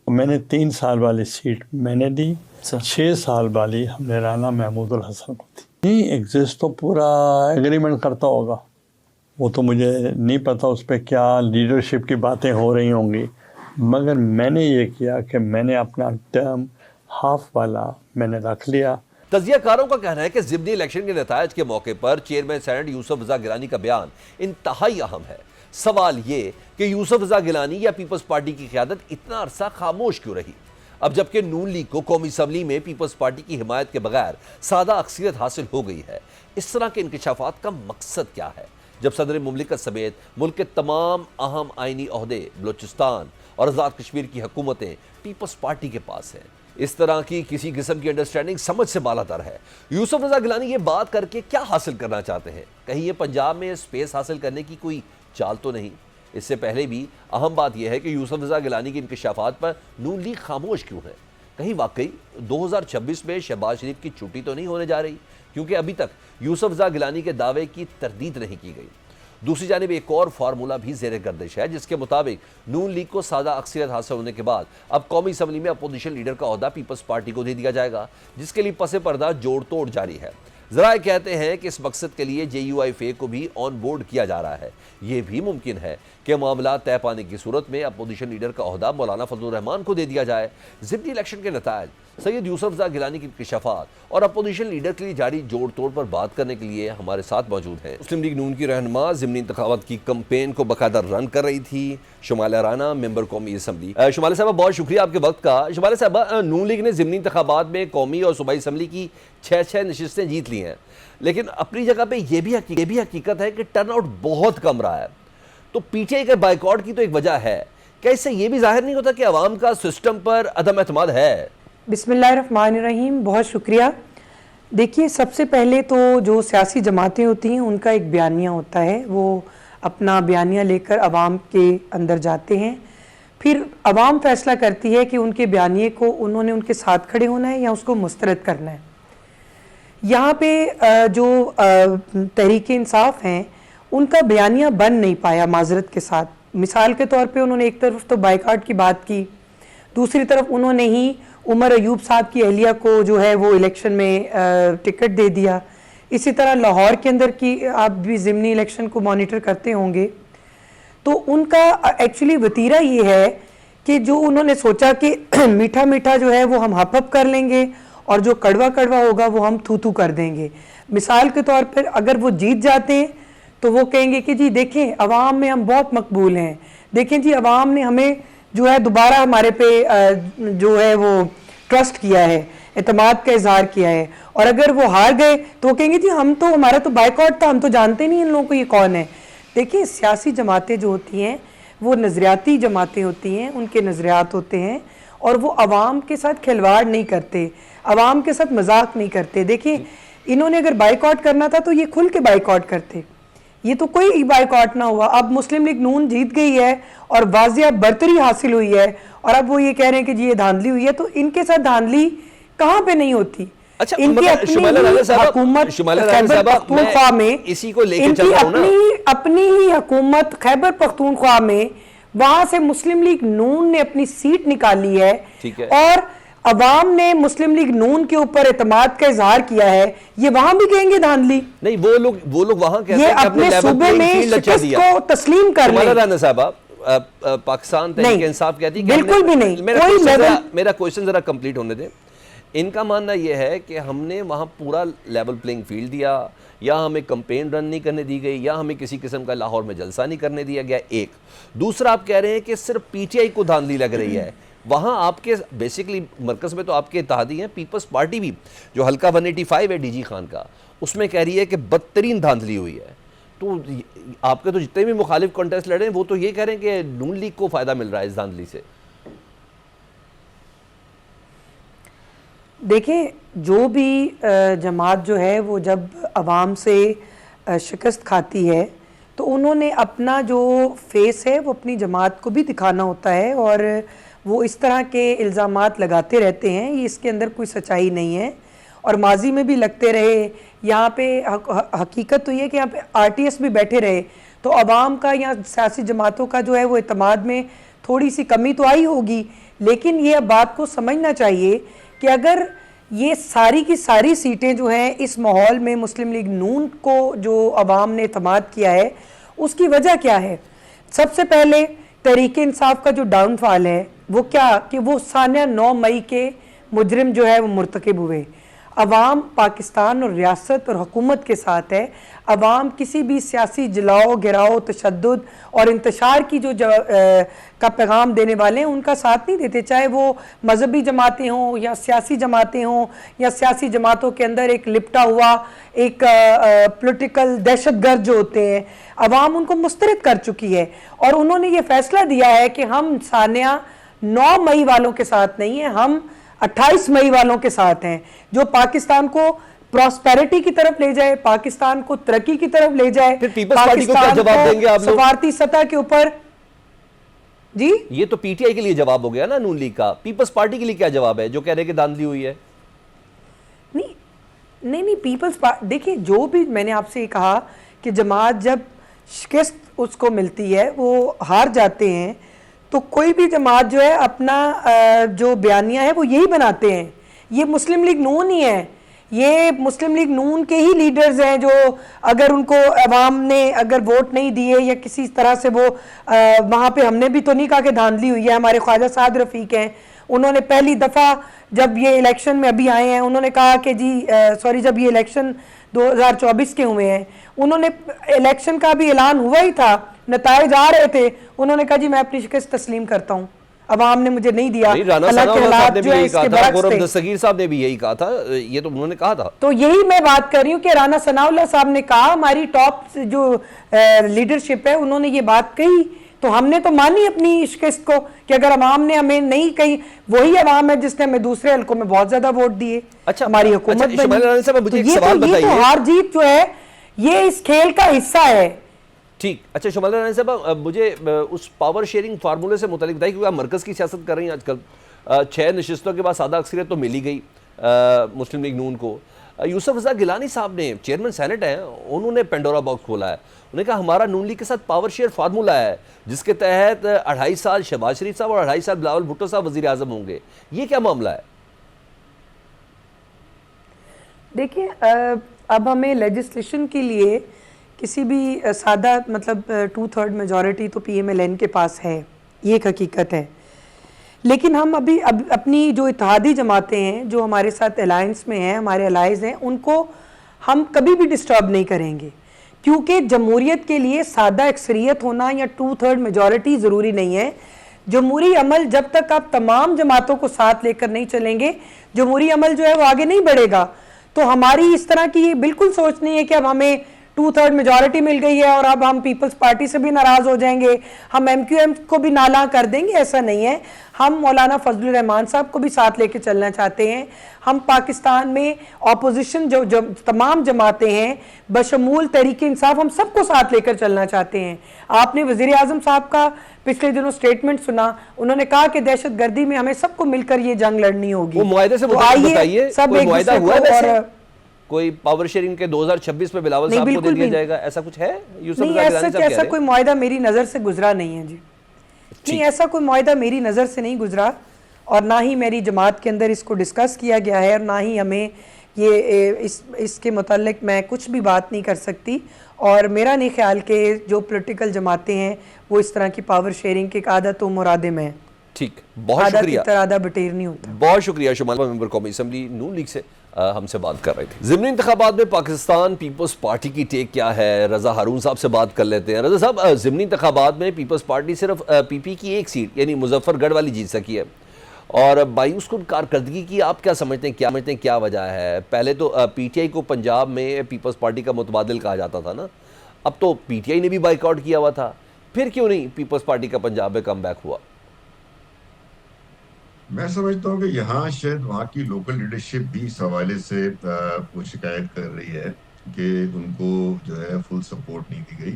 मैंने 3 साल वाली सीट मैंने दी, सर। 6 साल वाली हमने राना महमूदुल हसन को दी। नहीं एग्जिस्ट तो पूरा एग्रीमेंट करता होगा, वो तो मुझे नहीं पता उस पर क्या लीडरशिप की बातें हो रही होंगी, मगर मैंने ये किया कि मैंने अपना टर्म हाफ वाला मैंने रख लिया। तजियाकारों का कहना है कि ज़िमनी इलेक्शन के नतायज के मौके पर चेयरमैन सेनेट यूसुफ रज़ा गिलानी का बयान इंतहाई अहम है। सवाल ये कि यूसुफ रज़ा गिलानी या पीपल्स पार्टी की क़यादत इतना अरसा खामोश क्यों रही? अब जबकि नून लीग को कौमी असम्बली में पीपल्स पार्टी की हिमायत के बगैर सादा अक्सरियत हासिल हो गई है, इस तरह के इंकशाफात का मकसद क्या है? जब सदर मुमलिकत समेत मुल्क के तमाम अहम आइनी ओहदे बलोचिस्तान और आज़ाद कश्मीर की हुकूमतें पीपल्स पार्टी के पास हैं, इस तरह की किसी किस्म की अंडरस्टैंडिंग समझ से बालातर है। यूसुफ रज़ा गिलानी ये बात करके क्या हासिल करना चाहते हैं? कहीं ये पंजाब में स्पेस हासिल करने की कोई चाल तो नहीं? इससे पहले भी अहम बात यह है कि यूसुफ रज़ा गिलानी के इंकशाफात पर नून लीग खामोश क्यों है? कहीं वाकई 2026 में शहबाज शरीफ की छुट्टी तो नहीं होने जा रही? क्योंकि अभी तक यूसुफ रज़ा गिलानी के दावे की तरदीद नहीं की गई। दूसरी जानिब एक और फार्मूला भी ज़ेर गर्दिश है, जिसके मुताबिक नून लीग को सादा अक्सरियत हासिल होने के बाद अब कौमी असम्बली में अपोजिशन लीडर का ओहदा पीपल्स पार्टी को दे दिया जाएगा, जिसके लिए पसे पर्दा जोड़ तोड़ जारी है। ज़राए कहते हैं कि इस मकसद के लिए JUIFA को भी ऑन बोर्ड किया जा रहा है। ये भी मुमकिन है कि मामला तय पाने की सूरत में अपोजिशन लीडर का ओहदा मौलाना फजलुर रहमान को दे दिया जाए। ज़िमनी इलेक्शन के नतायज, सैयद यूसुफ रज़ा गिलानी के इंकशाफात और अपोजिशन लीडर के लिए जारी जोड़ तोड़ पर बात करने के लिए हमारे साथ मौजूद हैं मुस्लिम लीग नून की रहनुमा, ज़िमनी इंतखाबात की कैंपेन को बाकायदा रन कर रही थी शुमाला राना, मेंबर कौमी असम्बली। शुमाला साहबा, बहुत शुक्रिया आपके वक्त का। शुमाला साहबा, नून लीग ने ज़िमनी इंतखाबात में कौमी और सूबाई असम्बली की 6 नशिस्तें जीत ली हैं, लेकिन अपनी जगह पे ये भी हकीकत है कि टर्नआउट बहुत कम रहा है। तो पीछे के बाइकआउट की तो एक वजह है, क्या इससे ये भी जाहिर नहीं होता कि अवाम का सिस्टम पर अदम एतमाद है? बिस्मिल्लाहिर्रहमानिर्रहीम, बहुत शुक्रिया। देखिए, सबसे पहले तो जो सियासी जमातें होती हैं उनका एक बयानिया होता है, वो अपना बयानिया लेकर अवाम के अंदर जाते हैं, फिर अवाम फैसला करती है कि उनके बयानिए को उन्होंने उनके साथ खड़े होना है या उसको मुस्तरद करना है। यहाँ पे जो तहरीक इंसाफ हैं उनका बयानिया बन नहीं पाया माजरत के साथ। मिसाल के तौर पे उन्होंने एक तरफ तो बाइकाट की बात की, दूसरी तरफ उन्होंने ही उमर अयूब साहब की अहलिया को जो है वो इलेक्शन में टिकट दे दिया। इसी तरह लाहौर के अंदर की, आप भी ज़िमनी इलेक्शन को मॉनिटर करते होंगे, तो उनका एक्चुअली वतीरा ये है कि जो उन्होंने सोचा कि मीठा मीठा जो है वो हम हप कर लेंगे और जो कड़वा कड़वा होगा वो हम थू थू कर देंगे। मिसाल के तौर पर अगर वो जीत जाते हैं तो वो कहेंगे कि जी देखें, अवाम में हम बहुत मकबूल हैं, देखें जी अवाम ने हमें जो है दोबारा हमारे पे जो है वो ट्रस्ट किया है, एतमाद का इजहार किया है। और अगर वो हार गए तो वो कहेंगे जी हम तो, हमारा तो बाइकआउट था, हम तो जानते नहीं इन लोगों को ये कौन है। देखिए, सियासी जमातें जो होती हैं वो नज़रियाती जमातें होती हैं, उनके नज़रियात होते हैं और वो आवाम के साथ खिलवाड़ नहीं करते, आवाम के साथ मजाक नहीं करते। देखिए इन्होंने अगर बाइकआउट करना था तो ये खुल के बाइकआउट करते, ये तो कोई बाइकआउट ना हुआ। अब मुस्लिम लीग नून जीत गई है और वाजिया बरतरी हासिल हुई है और अब वो ये कह रहे हैं कि जी ये धांधली हुई है, तो इनके साथ धांधली कहाँ पे नहीं होती। अच्छा, इनकी अपनी हुकूमत खैबर पख्तूनख्वा में, इसी को लेके इनकी अपनी ही हुकूमत खैबर पख्तूनख्वा में, वहां से मुस्लिम लीग नून ने अपनी सीट निकाली है, ठीक है, और अवाम ने मुस्लिम लीग नून के ऊपर एतमाद का इजहार किया है। ये वहां भी कहेंगे धांधली नहीं, वो लोग वहां कहते ये हैं कि अपने सूबे में शिकस्त को तस्लीम कर लें। राना साहब, पाकिस्तान तहरीक इंसाफ कहती है कि बिल्कुल भी नहीं, मेरा क्वेश्चन जरा कंप्लीट होने दें। इनका मानना यह है कि हमने वहां पूरा लेवल प्लेइंग फील्ड दिया, या हमें कंपेन रन नहीं करने दी गई, या हमें किसी किस्म का लाहौर में जलसा नहीं करने दिया गया। एक दूसरा, आप कह रहे हैं कि सिर्फ पीटीआई को धांधली लग रही है। वहां आपके बेसिकली मरकज में तो आपके इत्तेहादी हैं, पीपल्स पार्टी भी जो हल्का 185 है डीजी खान का, उसमें कह रही है कि बदतरीन धांधली हुई है। तो आपके तो जितने भी मुखालिफ कॉन्टेस्ट लड़े हैं वो तो ये कह रहे हैं कि नून लीग को फायदा मिल रहा है इस धांधली से। देखिए जो भी जमात जो है वो जब अवाम से शिकस्त खाती है तो उन्होंने अपना जो फेस है वो अपनी जमात को भी दिखाना होता है, और वो इस तरह के इल्ज़ामात लगाते रहते हैं, ये इसके अंदर कोई सच्चाई नहीं है और माजी में भी लगते रहे। यहाँ पे हकीकत तो ये कि यहाँ पे आरटीएस भी बैठे रहे तो अवाम का या सियासी जमातों का जो है वो एतमाद में थोड़ी सी कमी तो आई होगी, लेकिन ये बात को समझना चाहिए कि अगर ये सारी की सारी सीटें जो हैं इस माहौल में मुस्लिम लीग नून को जो अवाम ने एतमाद किया है उसकी वजह क्या है। सबसे पहले तहरीक इंसाफ का जो डाउनफॉल है वो क्या कि वो सानिया 9 मई के मुजरिम जो है वो मुर्तकिब हुए। अवाम पाकिस्तान और रियासत और हुकूमत के साथ है। अवाम किसी भी सियासी जलाओ गिराओ तशद्दुद और इंतशार की जो का पैगाम देने वाले हैं उनका साथ नहीं देते, चाहे वो मजहबी जमातें हों या सियासी जमातें हों या सियासी जमातों के अंदर एक लिपटा हुआ एक पॉलिटिकल दहशतगर्द जो होते हैं। अवाम उनको मुस्तरद कर चुकी है और उन्होंने ये फैसला दिया है कि हम सानिया 9 मई वालों के साथ नहीं है, हम 28 मई वालों के साथ हैं, जो पाकिस्तान को प्रॉस्पेरिटी की तरफ ले जाए, पाकिस्तान को तरक्की की तरफ ले जाए। फिर पीपल्स पार्टी को क्या जवाब देंगे आप लोग? सफारती सतह के ऊपर जी, ये तो पीटीआई के लिए जवाब हो गया ना नून लीग का, पीपल्स पार्टी के लिए क्या जवाब है जो कह रहे हैं कि धांधली हुई है? नहीं पीपल्स पार्टी, देखिए जो भी मैंने आपसे कहा कि जमात जब शिकस्त उसको मिलती है वो हार जाते हैं तो कोई भी जमात जो है अपना जो बयानिया है वो यही बनाते हैं। ये मुस्लिम लीग नून ही है, ये मुस्लिम लीग नून के ही लीडर्स हैं जो अगर उनको अवाम ने अगर वोट नहीं दिए या किसी तरह से वो वहाँ पे हमने भी तो नहीं कहा कि धांधली हुई है। हमारे ख्वाजा साद रफ़ीक हैं, उन्होंने पहली दफ़ा जब ये इलेक्शन में अभी आए हैं उन्होंने कहा कि जी जब ये इलेक्शन 2024 के हुए हैं उन्होंने इलेक्शन का भी ऐलान हुआ ही था, नताइज आ रहे थे, उन्होंने कहा जी मैं अपनी शिकस्त तस्लीम करता हूँ, अवाम ने मुझे नहीं दिया। दस्तगीर साहब ने भी यही कहा था, ये तो उन्होंने कहा था। तो यही मैं बात कर रही हूँ कि राना सनाउल्लाह साहब ने कहा, हमारी टॉप जो लीडरशिप है उन्होंने ये बात कही तो हमने तो मानी अपनी शिकस्त को कि अगर अवाम ने हमें नहीं कही, वही अवाम है जिसने हमें दूसरे हल्कों में बहुत ज्यादा वोट दिए। अच्छा, हमारी हुकूमत बनी। तो ये तो हार जीत जो है ये इस खेल का हिस्सा है। ठीक, अच्छा शुमाइला रानी साहब, मुझे उस पावर शेयरिंग फार्मूले से मुतालिक बताइए, क्योंकि आप मरकज़ की सियासत कर रही हैं आजकल। 6 नशिस्तों के बाद सादा अक्सरियत तो मिली गई मुस्लिम लीग नून को। यूसुफ रज़ा गिलानी साहब ने, चेयरमैन सेनेट हैं, उन्होंने पेंडोरा बॉक्स खोला है। उन्होंने कहा हमारा नून लीग के साथ पावर शेयर फार्मूला है जिसके तहत 2.5 साल शहबाज शरीफ साहब और 2.5 साल बिलावल भुट्टो साहब वज़ीर आज़म होंगे। ये क्या मामला है? देखिए अब हमें लेजिस्लेशन के लिए किसी भी सादा मतलब 2/3 मेजॉरिटी तो PMLN के पास है, ये एक हकीकत है। लेकिन हम अभी अपनी जो इत्तेहादी जमातें हैं जो हमारे साथ अलायंस में हैं, हमारे अलाइज हैं, उनको हम कभी भी डिस्टर्ब नहीं करेंगे, क्योंकि जमहूरियत के लिए सादा अक्सरियत होना या 2/3 मेजॉरिटी ज़रूरी नहीं है। जमहूरी अमल जब तक आप तमाम जमातों को साथ लेकर नहीं चलेंगे, जमहूरी अमल जो है वो आगे नहीं बढ़ेगा। तो हमारी इस तरह की बिल्कुल सोच नहीं है कि अब हमें 2/3 मेजॉरिटी मिल गई है और अब हम पीपल्स पार्टी से भी नाराज हो जाएंगे, हम MQM को भी नाला कर देंगे, ऐसा नहीं है। हम मौलाना फजलुर रहमान साहब को भी साथ लेके चलना चाहते हैं। हम पाकिस्तान में ऑपोजिशन जो तमाम जमातें हैं बशमूल तहरीक इंसाफ, हम सबको साथ लेकर चलना चाहते हैं। आपने वजीर आजम साहब का पिछले दिनों स्टेटमेंट सुना, उन्होंने कहा कि दहशत गर्दी में हमें सबको मिलकर ये जंग लड़नी होगी। वो मुआहदे से तो बताइए, आइए सब कोई एक मुआहदा दूसरे हुआ है को वैसे? और कोई पावर शेयरिंग के 2026 में बिलावल नहीं, साहब को दे बिल्कुल दिया भी जाएगा, ऐसा कुछ है? यूसुफ नहीं, रज़ा गिलानी ऐसा साहब कह ऐसा रहे हैं। कोई मुआहदा मेरी नज़र से गुजरा नहीं है जी। नहीं, ऐसा कोई मुआहदा मेरी नज़र से नहीं गुजरा और ना ही मेरी जमात के अंदर इसको डिस्कस किया गया है और ना ही हमें ये इसके मुतालिक मैं कुछ भी बात नहीं कर सकती। और मेरा नहीं ख्याल कि जो पॉलिटिकल जमातें हैं वो इस तरह की पावर शेयरिंग की आदत व मुरादे में है। ठीक, बहुत शुक्रिया, आदा बटेर नहीं होता। बहुत शुक्रिया। शुमाइला मेंबर कौमी असम्बली नून लीग से हमसे बात कर रहे थे। ज़िमनी इंतखाबात में पाकिस्तान पीपल्स पार्टी की टेक क्या है, रज़ा हारून साहब से बात कर लेते हैं। रज़ा साहब, ज़िमनी इंतखाबात में पीपल्स पार्टी सिर्फ PP की एक सीट यानी मुजफ्फरगढ़ वाली जीत सकी है और मायूस कुन कारकर्दगी की आप क्या समझते हैं, क्या वजह है? पहले तो PTI को पंजाब में पीपल्स पार्टी का मुतबादिल कहा जाता था ना, अब तो PTI ने भी बाइकआउट किया हुआ था, फिर क्यों नहीं पीपल्स पार्टी का पंजाब में कम बैक हुआ? मैं समझता हूँ कि यहाँ शायद वहाँ की लोकल लीडरशिप भी इस हवाले से वो शिकायत कर रही है कि उनको जो है फुल सपोर्ट नहीं दी गई।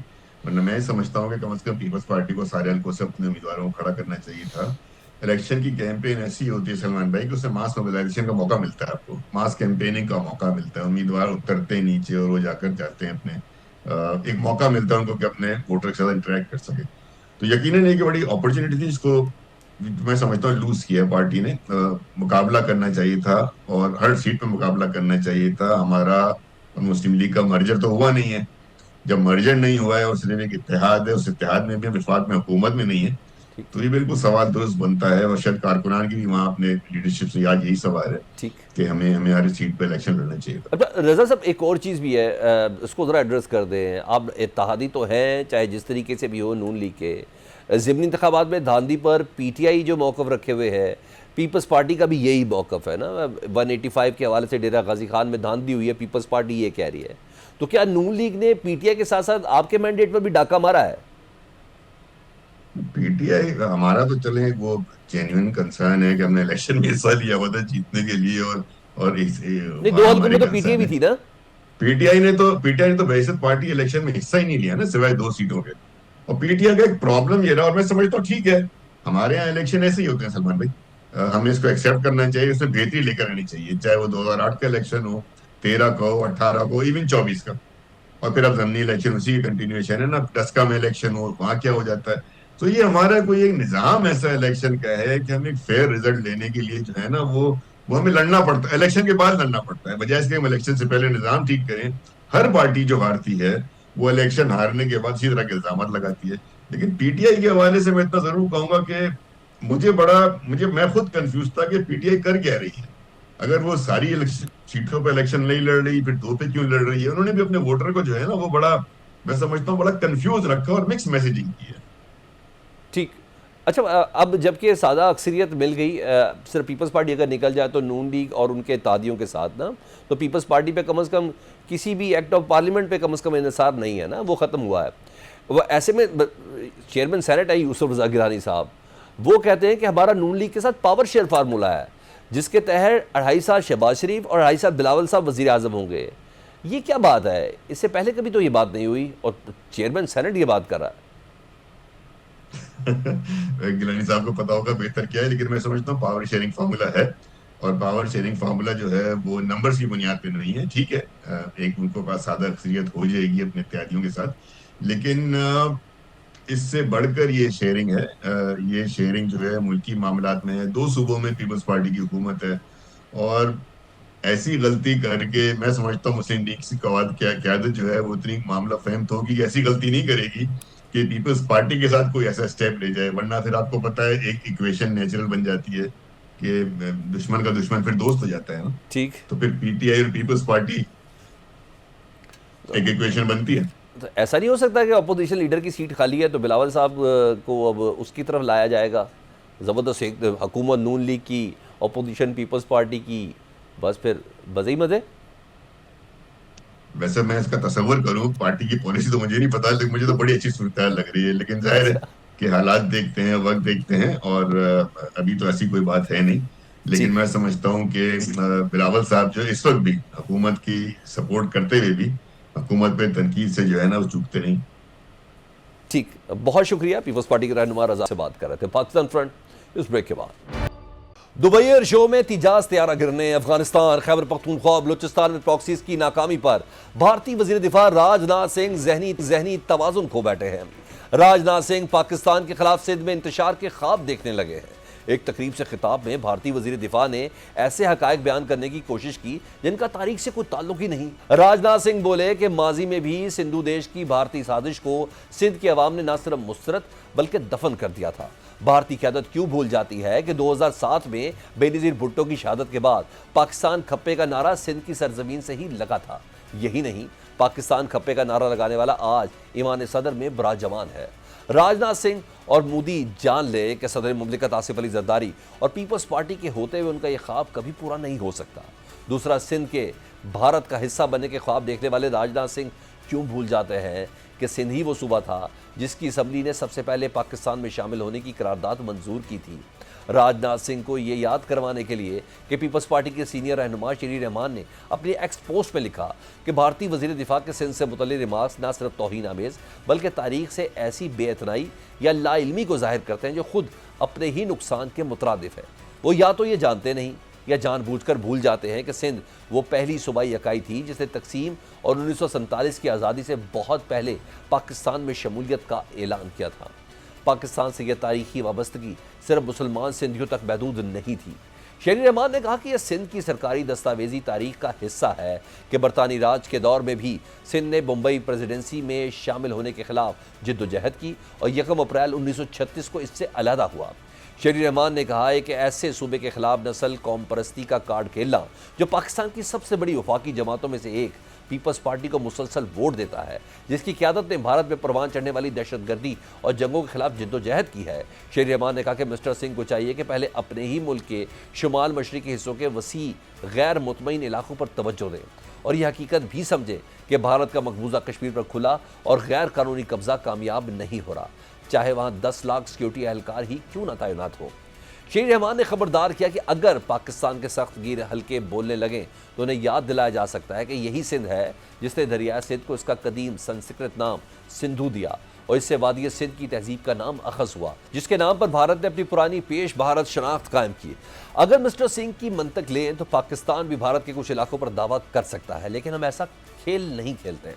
वरना मैं समझता हूँ कि कम से कम पीपल्स पार्टी को सारे हल्कों से अपने उम्मीदवारों को खड़ा करना चाहिए था। इलेक्शन की कैंपेन ऐसी होती है सलमान भाई कि उससे मास मोबिलाइजेशन का मौका मिलता है, आपको मास कैंपेनिंग का मौका मिलता है, उम्मीदवार उतरते हैं नीचे और वो जाकर जाते हैं अपने एक मौका मिलता है उनको कि अपने वोटर के साथ इंटरेक्ट कर सके। तो यकीनन एक बड़ी अपॉर्चुनिटी थी, इसको मैं समझता हूँ लूज किया पार्टी ने। मुकाबला करना चाहिए था और हर सीट पे मुकाबला करना चाहिए था। हमारा मुस्लिम लीग का मर्जर तो हुआ नहीं है, जब मर्जर नहीं हुआ है और सिर्फ एक इत्तेहाद है, उस इत्तेहाद में भी विफाक में हुकूमत में नहीं है, तो ये बिल्कुल सवाल दुरुस्त बनता है। और शायद कारकुनान की भी वहाँ अपने लीडरशिप से आज यही सवाल है ठीक कि हमें हर सीट पे इलेक्शन लड़ना चाहिए था। अब रज़ा साहब, एक और चीज़ भी है, इसको ज़रा एड्रेस कर दें। आप इत्तेहादी तो हैं, चाहे जिस तरीके से भी हो नून लीग के, ज़िमनी इंतखाबात में धांधली पर PTI जो मौक़िफ़ रखे हुए है, पीपल्स पार्टी का भी यही मौक़िफ़ है ना। 185 के हवाले से डेरा गाजी खान में धांधली हुई है, पीपल्स पार्टी ये कह रही है। तो क्या नून लीग ने PTI के साथ साथ आपके मैंडेट पर भी डाका मारा है? PTI हमारा तो चले वो जेन्युइन कंसर्न है कि हमने इलेक्शन में हिस्सा लिया हुआ था जीतने के लिए और नहीं, 2 हल्कों में तो PTI भी थी ना। PTI ने तो वैसे पार्टी इलेक्शन में हिस्सा ही नहीं लिया ना, सिवाय 2 सीटों के। और PTI का एक प्रॉब्लम ये रहा, और मैं समझता हूँ ठीक है, हमारे यहाँ इलेक्शन ऐसे ही होते हैं सलमान भाई, हमें इसको एक्सेप्ट करना चाहिए, उसमें बेहतरी लेकर आनी चाहिए, चाहे वो 2008 का इलेक्शन हो, 13 का हो, 18 को, इवन 24 का। और फिर अब ज़मीनी इलेक्शन उसी की कंटिन्यूएशन है ना, 10 का में इलेक्शन हो, वहाँ क्या हो जाता है। तो ये हमारा कोई एक निज़ाम ऐसा इलेक्शन का है कि हम एक फेयर रिजल्ट लेने के लिए जो है ना वो हमें लड़ना पड़ता है, इलेक्शन के बाद लड़ना पड़ता है, बजाय इसके हम इलेक्शन से पहले निज़ाम ठीक करें। हर पार्टी जो हारती है वो इलेक्शन हारने के बाद इसी तरह के इल्जाम लगाती है। लेकिन PTI के हवाले से मैं इतना जरूर कहूंगा कि मैं खुद कंफ्यूज था कि PTI कर क्या रही है। अगर वो सारी सीटों पे इलेक्शन नहीं लड़ रही, फिर 2 पे क्यों लड़ रही है? उन्होंने भी अपने वोटर को जो है ना वो बड़ा, मैं समझता हूँ, बड़ा कंफ्यूज रखा और मिक्स मैसेजिंग की है। ठीक, अच्छा, अब जबकि सादा अक्सरियत मिल गई, सिर्फ पीपल्स पार्टी अगर निकल जाए तो नून लीग और उनके इत्तेहादियों के साथ ना, तो पीपल्स पार्टी पे कम से कम किसी भी एक्ट ऑफ पार्लियामेंट पे कम से कम इन्हिसार नहीं है ना, वो ख़त्म हुआ है। वो ऐसे में चेयरमैन सेनेट है यूसुफ रज़ा गिलानी साहब, वो कहते हैं कि हमारा नून लीग के साथ पावर शेयर फार्मूला है जिसके तहत 2.5 साल शहबाज शरीफ और 2.5 साल बिलावल साहब वज़ीर आज़म होंगे। ये क्या बात है? इससे पहले कभी तो ये बात नहीं हुई और चेयरमैन सेनेट ये बात कर रहा है। गिलानी साहब को पता होगा बेहतर क्या है, लेकिन मैं समझता हूँ पावर शेयरिंग फार्मूला है, और पावर शेयरिंग फार्मूला जो है वो नंबर्स की बुनियाद पे नहीं है। ठीक है, एक उनको पास सादा अक्सरियत हो जाएगी अपने इत्तेहादियों के साथ, लेकिन इससे बढ़कर ये शेयरिंग है। ये शेयरिंग जो है मुल्की मामलात में है, 2 सूबों में पीपल्स पार्टी की हुकूमत है, और ऐसी गलती करके मैं समझता हूँ मुस्लिम लीग की क़यादत जो है वो इतनी मामला फहम होगी कि ऐसी गलती नहीं करेगी कि पीपल्स पार्टी के साथ कोई ऐसा स्टेप ले जाए। वरना फिर आपको पता है एक इक्वेशन नेचुरल बन जाती है कि दुश्मन का दुश्मन फिर दोस्त हो जाता है ना। ठीक, तो फिर PTI और पीपल्स पार्टी एक इक्वेशन बनती है। तो ऐसा नहीं हो सकता कि अपोजिशन लीडर की सीट खाली है तो बिलावल साहब को अब उसकी तरफ लाया जाएगा? ज़बरदस्त एक हुकूमत नून लीग की, अपोजिशन पीपल्स पार्टी की, बस फिर मज़े ही मज़े। वैसे मैं इसका तसव्वुर करूं, पार्टी की पॉलिसी तो मुझे नहीं पता, लेकिन मुझे तो बड़ी अच्छी सूरत लग रही है। लेकिन जाहिर है अच्छा। कि हालात देखते हैं, वक्त देखते हैं, और अभी तो ऐसी कोई बात है नहीं। लेकिन जी मैं समझता हूं कि बिलावल साहब जो इस वक्त भी हुकूमत की सपोर्ट करते हुए भी हुकूमत पे तनकीद से जो है ना वो चूकते नहीं। ठीक, बहुत शुक्रिया। पीपल्स पार्टी के रहनुमा रजा से बात कर रहे थे। पाकिस्तान फ्रंट इस ब्रेक के बाद दुबई एयर शो में तिजाज तैयारा गिरने, अफगानिस्तान, खैबर पख्तूनख्वा, बलूचिस्तान में प्रॉक्सीज की नाकामी पर भारतीय वजीर दिफा राजनाथ सिंह जहनी तवाजुन खो बैठे हैं। राजनाथ सिंह पाकिस्तान के खिलाफ सिंध में इंतशार के ख्वाब देखने लगे हैं। एक तकरीब से खिताब में भारतीय वजीर दिफा ने ऐसे हकायक बयान करने की कोशिश की जिनका तारीख से कोई ताल्लुक ही नहीं। राजनाथ सिंह बोले कि माजी में भी सिंधु देश की भारतीय साजिश को सिंध की अवाम ने न सिर्फ मुस्तरद बल्कि दफन कर दिया था। भारतीय क़यादत क्यों भूल जाती है कि 2007 में बेनज़ीर भुट्टो की शहादत के बाद पाकिस्तान खप्पे का नारा सिंध की सरजमीन से ही लगा था। यही नहीं, पाकिस्तान खप्पे का नारा लगाने वाला आज ईमान सदर में बराजमान है। राजनाथ सिंह और मोदी जान ले कि सदर मुमलिकत आसिफ अली जरदारी और पीपल्स पार्टी के होते हुए उनका यह ख्वाब कभी पूरा नहीं हो सकता। दूसरा, सिंध के भारत का हिस्सा बनने के ख्वाब देखने वाले राजनाथ सिंह क्यों भूल जाते हैं कि सिंध ही वो सूबा था जिसकी असम्बली ने सबसे पहले पाकिस्तान में शामिल होने की करारदाद मंजूर की थी। राजनाथ सिंह को ये याद करवाने के लिए कि पीपल्स पार्टी के सीनियर रहनुमा शेरी रहमान ने अपनी एक्स पोस्ट में लिखा कि भारतीय वजीर दिफा के सिंध से मुतल्लिक़ रिमार्क्स न सिर्फ तौहीन आमेज़ बल्कि तारीख से ऐसी बेअतनाई या लाइल्मी को जाहिर करते हैं जो खुद अपने ही नुकसान के मुतरादिफ है। वो या तो ये जानते नहीं या जानबूझकर भूल जाते हैं कि सिंध वो पहली सूबाई इकाई थी जिसने तकसीम और 1947 की आज़ादी से बहुत पहले पाकिस्तान में शमूलियत का ऐलान किया था। पाकिस्तान से यह तारीखी वाबस्तगी सिर्फ मुसलमान सिंधियों तक महदूद नहीं थी। शेरी रहमान ने कहा कि यह सिंध की सरकारी दस्तावेजी तारीख का हिस्सा है कि बरतानी राज के दौर में भी सिंध ने मुंबई प्रेसिडेंसी में शामिल होने के खिलाफ जिद्दोजहद की और 1 अप्रैल 1936 को इससे अलहदा हुआ। शेरी रहमान ने कहा है कि ऐसे सूबे के खिलाफ नस्ल कौम परस्ती का कार्ड खेलना, जो पाकिस्तान की सबसे बड़ी वफाकी जमातों में से एक पीपल्स पार्टी को मुसलसल वोट देता है, जिसकी क़यादत ने भारत में परवान चढ़ने वाली दहशतगर्दी और जंगों के खिलाफ जिद्दोजहद की है। शेरी रहमान ने कहा कि मिस्टर सिंह को चाहिए कि पहले अपने ही मुल्क के शुमाल मशरिकी हिस्सों के वसी गैर मुतमईन इलाकों पर तवज्जो दें और यह हकीकत भी समझें कि भारत का मकबूजा कश्मीर पर खुला और गैर कानूनी कब्जा कामयाब नहीं हो रहा, चाहे वहाँ 10 लाख सिक्योरिटी एहलकार ही क्यों ना तैनात हो। शेरी रहमान ने खबरदार किया कि अगर पाकिस्तान के सख्त गिर हल्के बोलने लगें तो उन्हें याद दिलाया जा सकता है कि यही सिंध है जिसने दरिया सिंध को इसका कदीम संस्कृत नाम सिंधु दिया और इससे वादी सिंध की तहजीब का नाम अखज़ हुआ, जिसके नाम पर भारत ने अपनी पुरानी पेश भारत शनाख्त कायम की। अगर मिस्टर सिंह की मंतक लें तो पाकिस्तान भी भारत के कुछ इलाकों पर दावा कर सकता है, लेकिन हम ऐसा खेल नहीं खेलते।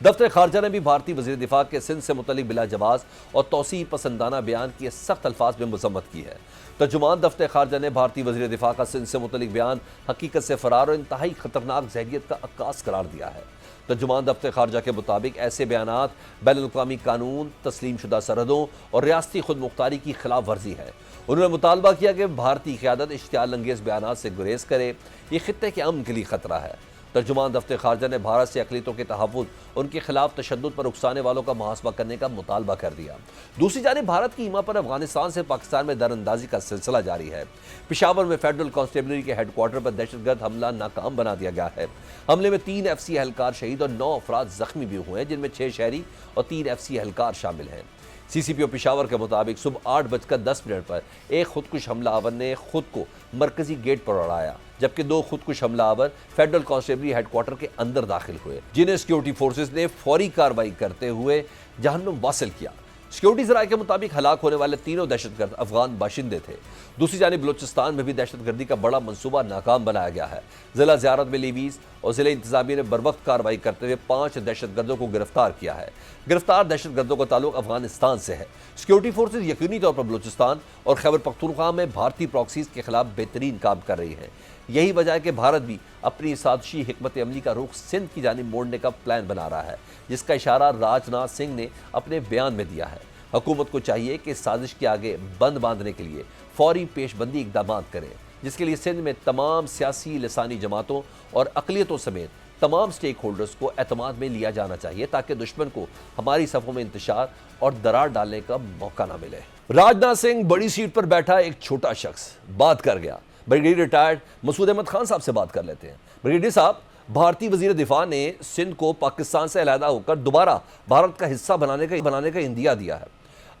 दफ्तर खारजा ने भी भारतीय वज़ीर दिफा के सिंध से मुतल्लिक़ बिला जवाज़ और तौसी पसंदाना बयान की सख्त अल्फाज में मज़म्मत की है। तर्जुमान दफ्तर खारजा ने भारतीय वज़ीर दिफा का सिंध से मुतल्लिक़ बयान हकीकत से फ़रार और इंतहाई ख़तरनाक ज़हरियत का अक्कास करार दिया है। तर्जुमान दफ्तर खारजा के मुताबिक ऐसे बयानात बैनुल-अक़वामी कानून, तस्लीम शुदा सरहदों और रियासती खुद मुख्तारी की खिलाफ वर्जी है। उन्होंने मुतालबा किया कि भारतीय क़यादत इश्तियाल अंगेज़ बयानात से गुरेज करे, ये ख़ित्ते के अमन के लिए ख़तरा है। तर्जुमान दफ्तर खारजा ने भारत से अक़लियतों के तहफ़्फ़ुज़, उनके खिलाफ तशद्दुद पर उकसाने वालों का मुहासबा करने का मुतालबा कर दिया। दूसरी जानिब भारत की हिमा पर अफगानिस्तान से पाकिस्तान में दरअंदाजी का सिलसिला जारी है। पेशावर में फेडरल कांस्टेबलरी के हेडक्वार्टर पर दहशतगर्द हमला नाकाम बना दिया गया है। हमले में 3 FC एहलकार शहीद और 9 अफराद जख्मी भी हुए हैं, जिनमें 6 शहरी और 3 FC एहलकार शामिल हैं। CCPO पेशावर के मुताबिक सुबह 8:10 पर एक खुदकुश हमलावर ने खुद को मरकजी गेट पर उड़ाया, जबकि 2 खुदकुश हमलावर फेडरल कांस्टेबलरी हेडक्वार्टर के अंदर दाखिल हुए, जिन्हें सिक्योरिटी फोर्सेस ने फौरी कार्रवाई करते हुए जहन्नुम वासिल किया। सिक्योरिटी ज़राए के मुताबिक हलाक होने वाले तीनों दहशतगर्द अफगान बाशिंदे थे। दूसरी जानिब बलूचिस्तान में भी दहशतगर्दी का बड़ा मंसूबा नाकाम बनाया गया है। ज़िला ज़ियारत में लीवीज़ और ज़िले इंतज़ामिया ने बरवक्त कार्रवाई करते हुए 5 दहशतगर्दों को गिरफ्तार किया है। गिरफ्तार दहशतगर्दों का ताल्लुक अफगानिस्तान से है। सिक्योरिटी फोर्सेज यकीनी तौर पर बलूचिस्तान और खैबर पख्तूनख्वा में भारतीय प्रॉक्सीज के खिलाफ बेहतरीन काम कर रही है। यही वजह है कि भारत भी अपनी साजिशी हिकमत अमली का रुख सिंध की जानिब मोड़ने का प्लान बना रहा है, जिसका इशारा राजनाथ सिंह ने अपने बयान में दिया है। हुकूमत को चाहिए कि इस साजिश के आगे बंद बांधने के लिए फौरी पेशबंदी इकदाम करें, जिसके लिए सिंध में तमाम सियासी लिसानी जमातों और अक़लियतों समेत तमाम स्टेक होल्डर्स को एतमाद में लिया जाना चाहिए, ताकि दुश्मन को हमारी सफ़ों में इंतशार और दरार डालने का मौका ना मिले। राजनाथ सिंह बड़ी सीट पर बैठा एक छोटा शख्स बात कर गया। ब्रिगेडियर रिटायर्ड मसूद अहमद खान साहब से बात कर लेते हैं। ब्रिगेडियर साहब, भारतीय वजीर दिफा ने सिंध को पाकिस्तान से अलहदा होकर दोबारा भारत का हिस्सा बनाने का इंदिया दिया है।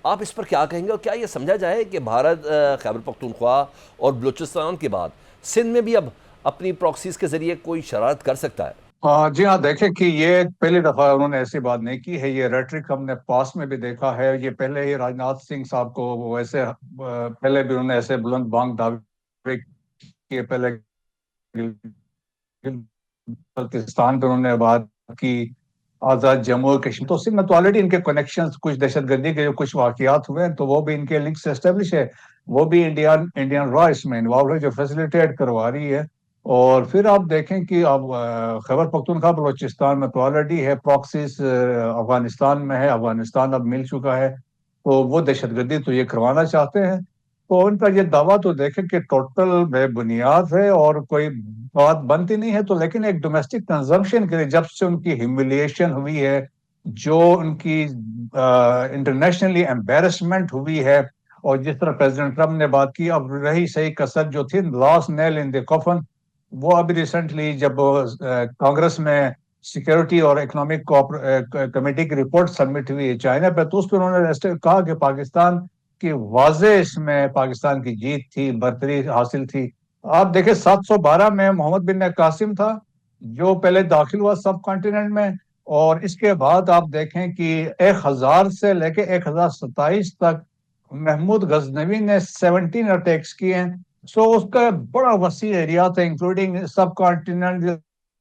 आप इस पर क्या कहेंगे और क्या यह समझा जाए कि भारत खैबर पख्तूनख्वा और बलूचिस्तान के बाद सिंध में भी अब अपनी प्रॉक्सीज के जरिए कोई शरारत कर सकता है? जी हाँ, देखें कि ये पहली दफा उन्होंने ऐसी बात नहीं की है। ये रेटरिक हमने पास में भी देखा है। ये पहले ही राजनाथ सिंह साहब को वैसे पहले भी उन्होंने ऐसे बुलंद बांग दावे किए। पहले पाकिस्तान पे उन्होंने बात की, आजाद जम्मू और कश्मीर। तो सिंध में तो ऑलरेडी इनके कनेक्शंस, कुछ दहशतगर्दी के जो कुछ वाकयात हुए हैं तो वो भी इनके लिंक से एस्टेब्लिश है। वो भी इंडियन रॉ इसमें इन्वॉल्व है, जो फैसिलिटेट करवा रही है। और फिर आप देखें कि अब खैबर पख्तूनख्वा बलोचिस्तान में तो ऑलरेडी है, प्रॉक्सीज अफगानिस्तान में है, अफगानिस्तान अब मिल चुका है, तो वो दहशतगर्दी तो ये करवाना चाहते हैं। तो उनका ये दावा तो देखें कि टोटल बेबुनियाद है और कोई बात बनती नहीं है। तो लेकिन एक डोमेस्टिक कंजम्पशन के लिए जब से उनकी ह्यूमिलिएशन हुई है, जो उनकी इंटरनेशनली एम्बेरसमेंट हुई है, और जिस तरह प्रेसिडेंट ट्रम्प ने बात की, अब रही सही कसर जो थी, last nail in the coffin, वो अभी रिसेंटली जब कांग्रेस में सिक्योरिटी और इकोनॉमिक कमेटी की रिपोर्ट सबमिट हुई है चाइना पे, तो उस पर उन्होंने कहा कि पाकिस्तान की वाज़े इसमें पाकिस्तान की जीत थी, बर्तरी हासिल थी। आप देखें 712 में मोहम्मद बिन कासिम था जो पहले दाखिल हुआ सब कॉन्टिनेंट में, और इसके बाद आप देखें कि 1000 से लेके 1027 तक महमूद गजनवी ने 17 अटैक्स किए हैं। सो उसका बड़ा वसी एरिया था, इंक्लूडिंग सब कॉन्टिनेंट,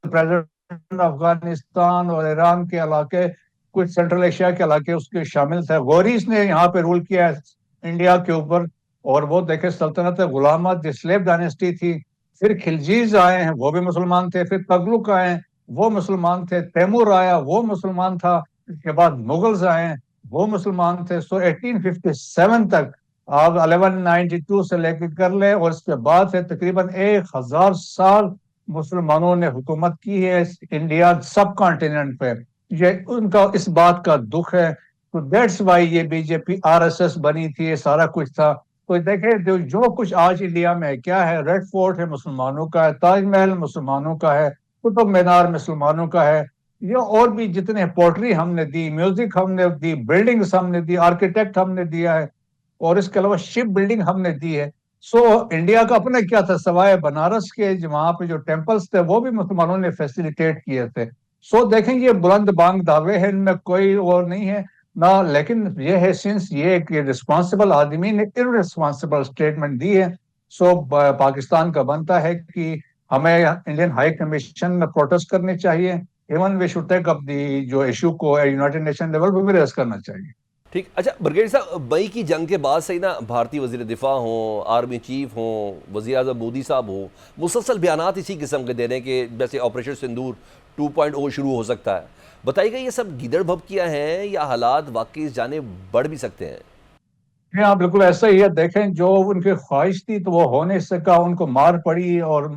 प्रेजेंट अफगानिस्तान और ईरान के इलाके, कुछ सेंट्रल एशिया के इलाके उसके शामिल थे। गोरीज ने यहाँ पे रूल किया है इंडिया के ऊपर, और वो देखे सल्तनत गुलामत स्लेव डायनेस्टी थी। फिर खिलजीज आए हैं, वो भी मुसलमान थे। फिर तगलुक आए, वो मुसलमान थे। तैमूर आया, वो मुसलमान था। इसके बाद मुगल्स आए, वो मुसलमान थे। सो 1857 तक आप 1192 से लेकर कर ले, और इसके बाद से तकरीबन 1000 साल मुसलमानों ने हुकूमत की है इंडिया सब कॉन्टिनेंट पे। ये उनका इस बात का दुख है। तो दैट्स वाई ये बीजेपी आरएसएस बनी थी, ये सारा कुछ था। तो देखें जो कुछ आज इंडिया में क्या है, रेड फोर्ट है मुसलमानों का है, ताजमहल मुसलमानों का है, कुतुब मीनार मुसलमानों का है, ये और भी जितने पोट्री हमने दी, म्यूजिक हमने दी, बिल्डिंग्स हमने दी, आर्किटेक्ट हमने दिया है, और इसके अलावा शिप बिल्डिंग हमने दी है। सो इंडिया का अपना क्या था, सवाए बनारस के वहां पे जो टेम्पल्स थे वो भी मुसलमानों ने फैसिलिटेट किए थे। सो देखें ये बुलंद बांग दावे हैं, इनमें कोई और नहीं है ना। लेकिन ये है, सिंस ये एक रिस्पॉन्सिबल आदमी ने इररिस्पॉन्सिबल स्टेटमेंट दी है, सो पाकिस्तान का बनता है कि हमें इंडियन हाई कमीशन में प्रोटेस्ट करने चाहिए। Even we should take up the जो इशू को यूनाइटेड नेशन लेवल पर भी रेज करना चाहिए। ठीक। अच्छा ब्रिगेडियर साहब, मई की जंग के बाद से ही ना भारतीय वजीर दिफा हों, आर्मी चीफ हों, वज़ीर आज़म मोदी साहब हों, मुसलसल बयानात इसी किस्म के दे रहे हैं कि जैसे ऑपरेशन सिंदूर 2.0 शुरू हो सकता है। बताइएगा ये सब गीदड़ भभकियाँ हैं या हालात वाकई जाने बढ़ भी सकते हैं? हाँ बिल्कुल ऐसा ही है। देखें जो उनकी ख्वाहिश थी तो वो हो नहीं सका, उनको मार पड़ी। और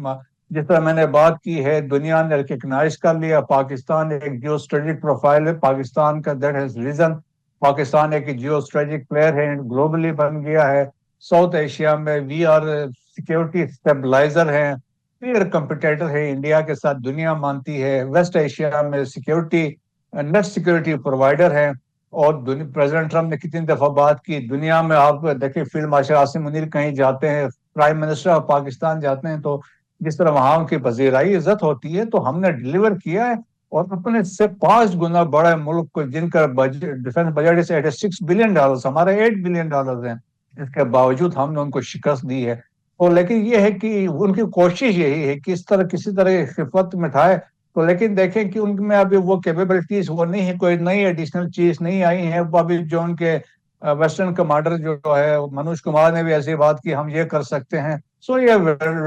जिस तरह मैंने बात की है, दुनिया ने रिकग्नाइज कर लिया पाकिस्तान एक जियो स्ट्रेटेजिक प्रोफाइल है पाकिस्तान का, दैट हैज रीजन। पाकिस्तान एक जियो स्ट्रेटेजिक प्लेयर है, ग्लोबली बन गया है। साउथ एशिया में वी आर सिक्योरिटी स्टेबलाइजर है, क्लियर कंपिटेटर है इंडिया के साथ, दुनिया मानती है। वेस्ट एशिया में सिक्योरिटी नेट सिक्योरिटी प्रोवाइडर है। और प्रेसिडेंट ट्रम्प ने कितनी दफा बात की, दुनिया में आप देखिए फील्ड मार्शल आसिम मुनीर कहीं जाते हैं, प्राइम मिनिस्टर ऑफ पाकिस्तान जाते हैं, तो जिस तरह वहां उनकी पजीराई इज्जत होती है, तो हमने डिलीवर किया है। और अपने से 5 गुना बड़े मुल्क को जिनका डिफेंस बजट से $6 बिलियन, हमारे $8 बिलियन है, इसके बावजूद हमने उनको शिकस्त दी है। तो लेकिन ये है कि उनकी कोशिश यही है कि इस तरह किसी तरह खिफत मिठाए। तो लेकिन देखें कि उनमें अभी वो कैपेबिलिटीज वो नहीं है, कोई नई एडिशनल चीज नहीं आई है। वो अभी जो उनके वेस्टर्न कमांडर जो है मनोज कुमार ने भी ऐसी बात की, हम ये कर सकते हैं। सो ये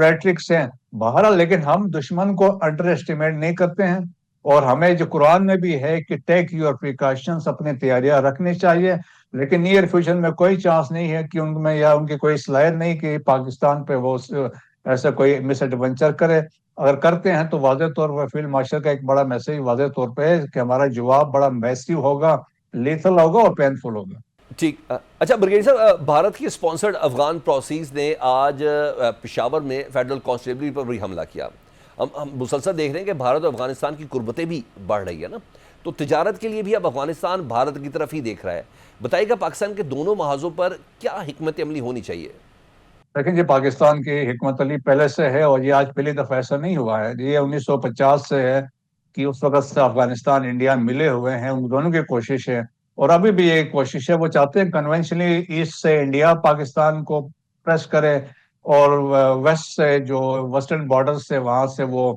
रेट्रिक्स हैं बहरहाल, लेकिन हम दुश्मन को अंडर एस्टिमेट नहीं करते हैं। और हमें जो कुरान में भी है कि टेक योर प्रिकॉशंस, अपनी तैयारियां रखनी चाहिए। लेकिन नियर फ्यूचर में कोई चांस नहीं है कि उनमें या उनकी कोई सलाहियत नहीं कि पाकिस्तान पे वो ऐसा कोई मिस एडवेंचर करे। अगर करते हैं तो वाज़ेह तौर पर फील्ड मार्शल का एक बड़ा मैसेज वाज़ेह तौर पे है कि हमारा जवाब बड़ा मैसिव होगा, लीथल होगा और पेनफुल होगा। ठीक। अच्छा ब्रिगेडियर साहब, भारत की स्पॉन्सर्ड अफगान प्रॉक्सीज ने आज पेशावर में फेडरल कांस्टेबलरी पर भी हमला किया। हम मुसलसल देख रहे हैं कि भारत और अफगानिस्तान की कुर्बतें भी बढ़ रही है ना, तो तिजारत के लिए भी अब अफगानिस्तान भारत की तरफ ही देख रहा है। बताइएगा पाकिस्तान के दोनों महाजों पर क्या हिकमत अमली होनी चाहिए? लेकिन ये पाकिस्तान की हिकमत अली पहले से है और ये आज पहली दफा ऐसा नहीं हुआ है। ये 1950 से है कि उस वक्त से अफगानिस्तान इंडिया मिले हुए हैं, उन दोनों की कोशिश है और अभी भी ये कोशिश है। वो चाहते हैं कन्वेंशनली ईस्ट से इंडिया पाकिस्तान को प्रेस करे और वेस्ट से जो वेस्टर्न बॉर्डर से वहां से वो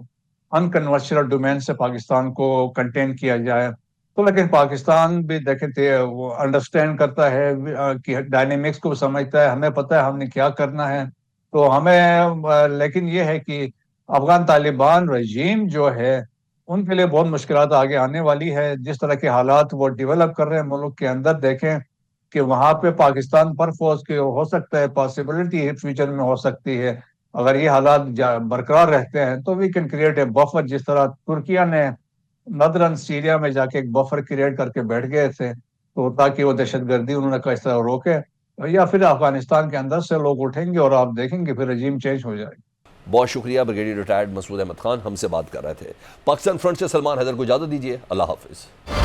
अनकन्वेंशनल डोमेन से पाकिस्तान को कंटेन किया जाए। तो लेकिन पाकिस्तान भी देखें तो वो अंडरस्टैंड करता है कि डायनेमिक्स को समझता है, हमें पता है हमने क्या करना है। तो हमें लेकिन ये है कि अफगान तालिबान रजीम जो है उनके लिए बहुत मुश्किलात आगे आने वाली है। जिस तरह के हालात वो डेवलप कर रहे हैं मुल्क के अंदर, देखें कि वहां पे पाकिस्तान पर फोर्स के हो सकता है, पॉसिबिलिटी फ्यूचर में हो सकती है। अगर ये हालात बरकरार रहते हैं तो we can create a buffer, जिस तरह तुर्किया ने नदरन सीरिया में जाके एक बफर क्रिएट करके बैठ गए थे, तो ताकि वो दहशतगर्दी उन्होंने किस तरह रोके, या फिर अफगानिस्तान के अंदर से लोग उठेंगे और आप देखेंगे फिर रजीम चेंज हो जाएगी। बहुत शुक्रिया। ब्रिगेडियर रिटायर्ड मसूद अहमद खान हमसे बात कर रहे थे। पाकिस्तान फ्रंट से सलमान हैदर को इजाजत दीजिए। अल्लाह हाफिज।